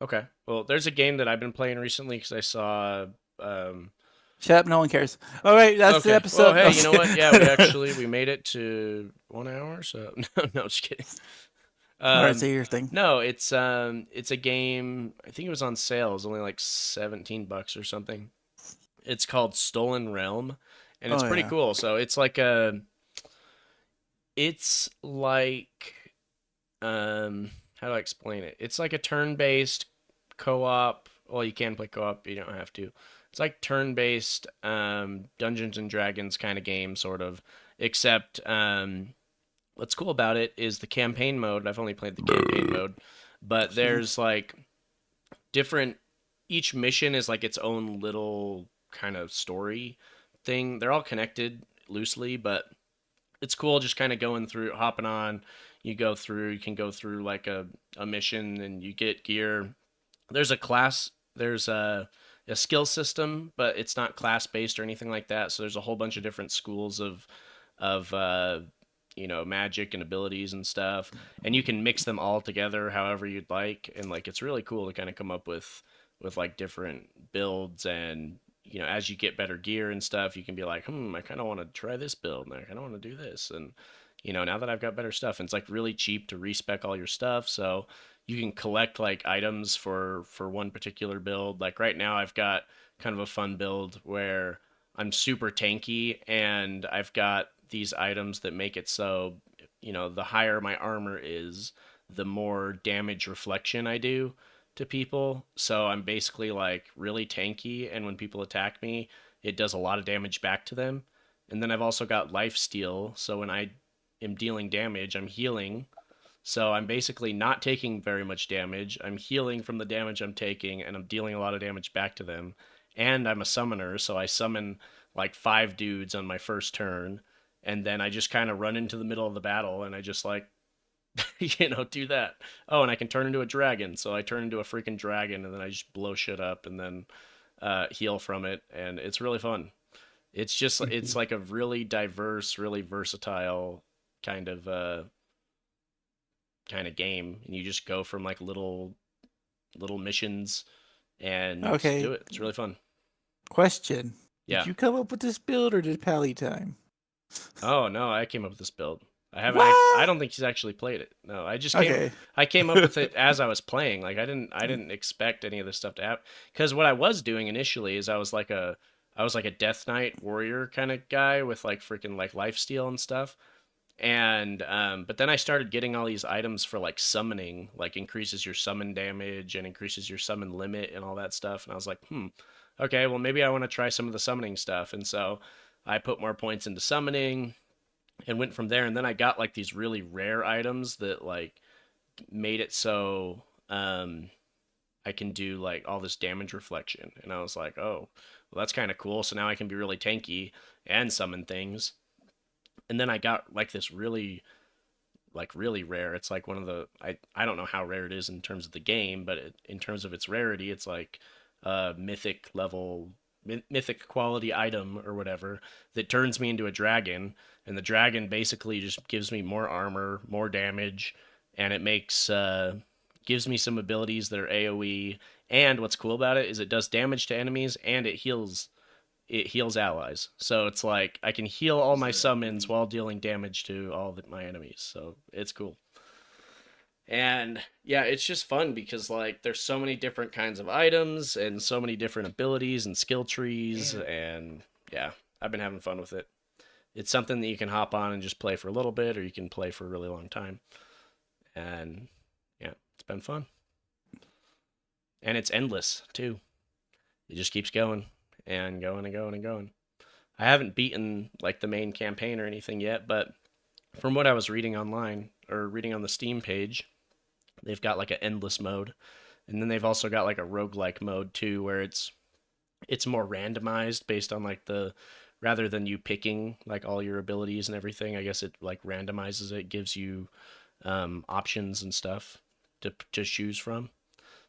[SPEAKER 1] Okay. Well, there's a game that I've been playing recently because I saw.
[SPEAKER 2] Shut up, no one cares. All right, that's the
[SPEAKER 1] Okay.
[SPEAKER 2] episode.
[SPEAKER 1] Well, hey, you know what? Yeah, we made it to 1 hour. So no, just kidding.
[SPEAKER 2] All right, say your thing.
[SPEAKER 1] No, it's a game. I think it was on sale. It was only like $17 or something. It's called Stolen Realm, and it's pretty cool. So it's like how do I explain it? It's like a turn-based co-op. Well, you can play co-op, but you don't have to. It's like turn-based Dungeons and Dragons kind of game, sort of. Except what's cool about it is the campaign mode. I've only played the campaign mode, but there's like different. Each mission is like its own little kind of story thing. They're all connected loosely, but it's cool just kind of going through, hopping on. You can go through like a mission and you get gear. There's a class, there's a skill system, but it's not class based or anything like that. So there's a whole bunch of different schools of magic and abilities and stuff, and you can mix them all together however you'd like. And like it's really cool to kind of come up with like different builds. And as you get better gear and stuff, you can be like, I kind of want to try this build, and I kind of want to do this. And now that I've got better stuff, and it's like really cheap to respec all your stuff, so you can collect like items for one particular build. Like right now I've got kind of a fun build where I'm super tanky, and I've got these items that make it so the higher my armor is, the more damage reflection I do to people. So I'm basically like really tanky, and when people attack me, it does a lot of damage back to them. And then I've also got life steal, so when I am dealing damage, I'm healing. So I'm basically not taking very much damage. I'm healing from the damage I'm taking, and I'm dealing a lot of damage back to them. And I'm a summoner, so I summon like 5 dudes on my first turn, and then I just kind of run into the middle of the battle, and I just like do that. Oh, and I can turn into a dragon, so I turn into a freaking dragon, and then I just blow shit up, and then heal from it, and it's really fun. It's like a really diverse, really versatile kind of game, and you just go from like little missions and just do it. It's really fun.
[SPEAKER 2] Question.
[SPEAKER 1] Yeah.
[SPEAKER 2] Did you come up with this build, or did Pally time?
[SPEAKER 1] Oh no, I came up with this build. I haven't.
[SPEAKER 2] What?
[SPEAKER 1] I don't think she's actually played it. No, I just
[SPEAKER 2] Okay.
[SPEAKER 1] I came up with it as I was playing. Like I didn't expect any of this stuff to happen. Because what I was doing initially is I was like a Death Knight warrior kind of guy with like freaking like lifesteal and stuff. And but then I started getting all these items for like summoning, like increases your summon damage and increases your summon limit and all that stuff. And I was like, okay, well maybe I want to try some of the summoning stuff. And so I put more points into summoning and went from there. And then I got like these really rare items that like made it so I can do like all this damage reflection. And I was like, oh, well that's kind of cool. So now I can be really tanky and summon things. And then I got like this really rare. It's like one of the I don't know how rare it is in terms of the game, but in terms of its rarity, it's like a mythic level, mythic quality item or whatever that turns me into a dragon. And the dragon basically just gives me more armor, more damage, and it makes gives me some abilities that are AoE. And what's cool about it is it does damage to enemies, and it heals allies. So it's like I can heal all my summons while dealing damage to all my enemies. So it's cool. And yeah, it's just fun because like there's so many different kinds of items and so many different abilities and skill trees. And yeah, I've been having fun with it. It's something that you can hop on and just play for a little bit, or you can play for a really long time. And yeah, it's been fun. And it's endless too. It just keeps going and going and going and going. I haven't beaten like the main campaign or anything yet, but from what I was reading online or reading on the Steam page, they've got like an endless mode, and then they've also got like a roguelike mode too, where it's more randomized based on like the rather than you picking like all your abilities and everything. I guess it like randomizes it, gives you options and stuff to choose from.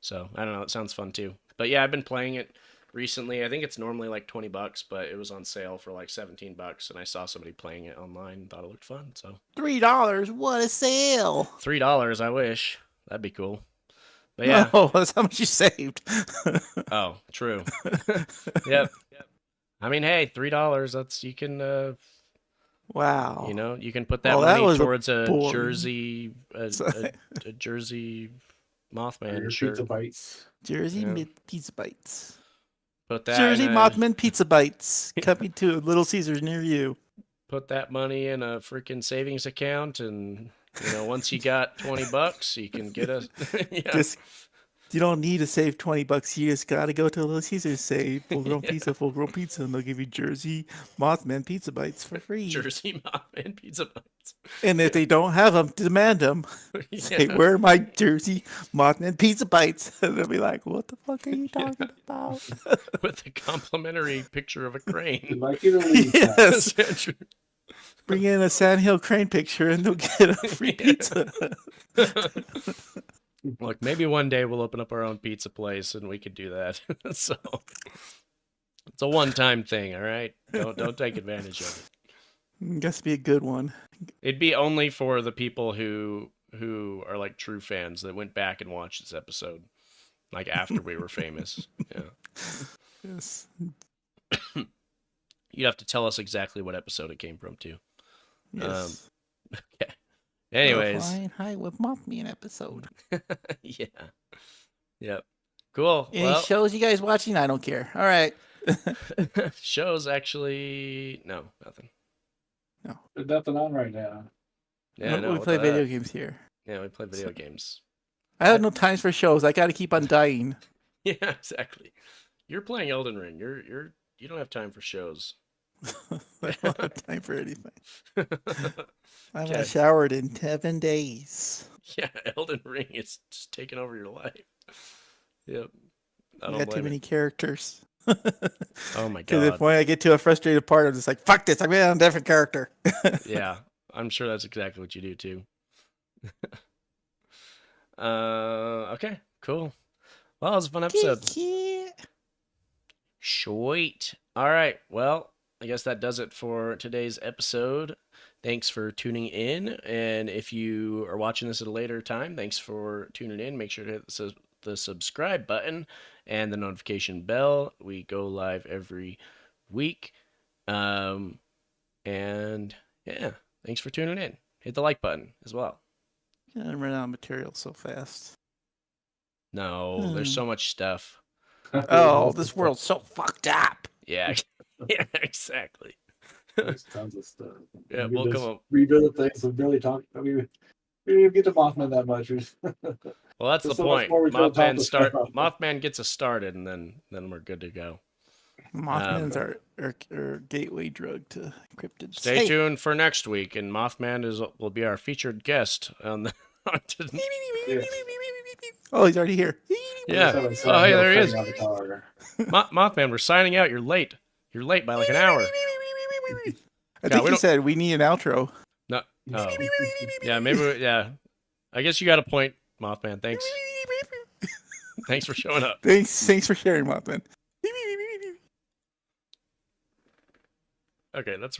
[SPEAKER 1] So I don't know. It sounds fun too. But yeah, I've been playing it recently. I think it's normally like $20, but it was on sale for like $17, and I saw somebody playing it online and thought it looked fun. So
[SPEAKER 2] $3. What a sale!
[SPEAKER 1] $3. I wish that'd be cool. But yeah.
[SPEAKER 2] Oh, that's how much you saved.
[SPEAKER 1] Oh, true. Yep. I mean, hey, $3. That's you can.
[SPEAKER 2] Wow.
[SPEAKER 1] You know, you can put that
[SPEAKER 2] Well, that
[SPEAKER 1] money
[SPEAKER 2] was
[SPEAKER 1] towards a
[SPEAKER 2] boring-
[SPEAKER 1] jersey, a jersey Mothman
[SPEAKER 3] Your
[SPEAKER 1] shirt.
[SPEAKER 3] pizza bites.
[SPEAKER 2] Jersey
[SPEAKER 1] Yeah.
[SPEAKER 2] Pizza Bites.
[SPEAKER 1] Put that
[SPEAKER 2] Jersey
[SPEAKER 1] in a,
[SPEAKER 2] Mothman Pizza Bites coming to Little Caesars near you.
[SPEAKER 1] put that money in a freaking savings account, and you know, once you got $20, you can get a yeah.
[SPEAKER 2] Just you don't need to save $20. You just gotta go to Little Caesars, say full grown pizza, and they'll give you Jersey Mothman Pizza Bites for free.
[SPEAKER 1] Jersey Mothman pizza bites.
[SPEAKER 2] And if they don't have them, demand them. Say,
[SPEAKER 1] Yeah.
[SPEAKER 2] where are my Jersey Mothman Pizza Bites? And they'll be like, what the fuck are you talking about?
[SPEAKER 1] With a complimentary picture of a crane.
[SPEAKER 3] You'd like you to leave.
[SPEAKER 2] Yes.
[SPEAKER 1] Yes.
[SPEAKER 2] Bring in a Sandhill crane picture and they'll get a free pizza.
[SPEAKER 1] Look, maybe one day we'll open up our own pizza place and we could do that. So it's a one-time thing, all right? Don't take advantage of it.
[SPEAKER 2] Guess be a good one.
[SPEAKER 1] It'd be only for the people who are like true fans that went back and watched this episode, like after we were famous. Yeah,
[SPEAKER 2] Yes.
[SPEAKER 1] you'd have to tell us exactly what episode it came from too.
[SPEAKER 2] Yes.
[SPEAKER 1] Okay. Anyways,
[SPEAKER 2] Flying High with Mothman episode.
[SPEAKER 1] yeah, yep, cool.
[SPEAKER 2] Any
[SPEAKER 1] Well,
[SPEAKER 2] shows you guys watching? I don't care. All right.
[SPEAKER 1] shows actually no, nothing.
[SPEAKER 3] There's nothing on right now.
[SPEAKER 1] Yeah,
[SPEAKER 2] No,
[SPEAKER 1] no,
[SPEAKER 2] we
[SPEAKER 1] what
[SPEAKER 2] play
[SPEAKER 1] the
[SPEAKER 2] video
[SPEAKER 1] heck?
[SPEAKER 2] games here.
[SPEAKER 1] Yeah, we play video games.
[SPEAKER 2] I have no times for shows. I got to keep on dying.
[SPEAKER 1] Yeah, exactly. You're playing Elden Ring. You don't have time for shows.
[SPEAKER 2] I don't have time for anything. I haven't
[SPEAKER 1] Okay.
[SPEAKER 2] showered in 7 days.
[SPEAKER 1] Yeah, Elden Ring is just taking over your life. Yep. I
[SPEAKER 2] I
[SPEAKER 1] don't
[SPEAKER 2] got too
[SPEAKER 1] blame
[SPEAKER 2] many
[SPEAKER 1] it.
[SPEAKER 2] characters.
[SPEAKER 1] Oh my
[SPEAKER 2] To the
[SPEAKER 1] god.
[SPEAKER 2] point I get to a frustrated part, I'm just like, fuck this. I'm on a different character.
[SPEAKER 1] Yeah, I'm sure that's exactly what you do too. Okay, cool. Well, it was a fun episode. Sweet. All right. Well, I guess that does it for today's episode. Thanks for tuning in. And if you are watching this at a later time, thanks for tuning in. Make sure to hit the subscribe button and the notification bell. We go live every week. And yeah, thanks for tuning in. Hit the like button as well.
[SPEAKER 2] I run out of material so fast.
[SPEAKER 1] No, there's so much stuff.
[SPEAKER 2] Oh, this world's so fucked up.
[SPEAKER 1] Yeah, yeah, exactly.
[SPEAKER 3] There's tons of stuff.
[SPEAKER 1] Yeah,
[SPEAKER 3] We
[SPEAKER 1] we'll
[SPEAKER 3] just
[SPEAKER 1] come up.
[SPEAKER 3] revisit things and really talk. I mean, we didn't get to Mothman that much.
[SPEAKER 1] Well, that's the
[SPEAKER 3] There's so much
[SPEAKER 1] point.
[SPEAKER 3] more we could've talked
[SPEAKER 1] Mothman gets us started, and then we're good to go.
[SPEAKER 2] Mothman's our gateway drug to cryptids.
[SPEAKER 1] Stay
[SPEAKER 2] Hey.
[SPEAKER 1] tuned for next week, and Mothman will be our featured guest on the.
[SPEAKER 2] Oh, he's already here.
[SPEAKER 1] Yeah. Oh, hey, there he is. Mothman, we're signing out. You're late. You're late by like an hour.
[SPEAKER 2] I think he said we need an outro.
[SPEAKER 1] No. Oh. Yeah, maybe. Yeah. I guess you got a point, Mothman. Thanks. Thanks for showing up.
[SPEAKER 2] Thanks for sharing, Mothman.
[SPEAKER 1] Okay, that's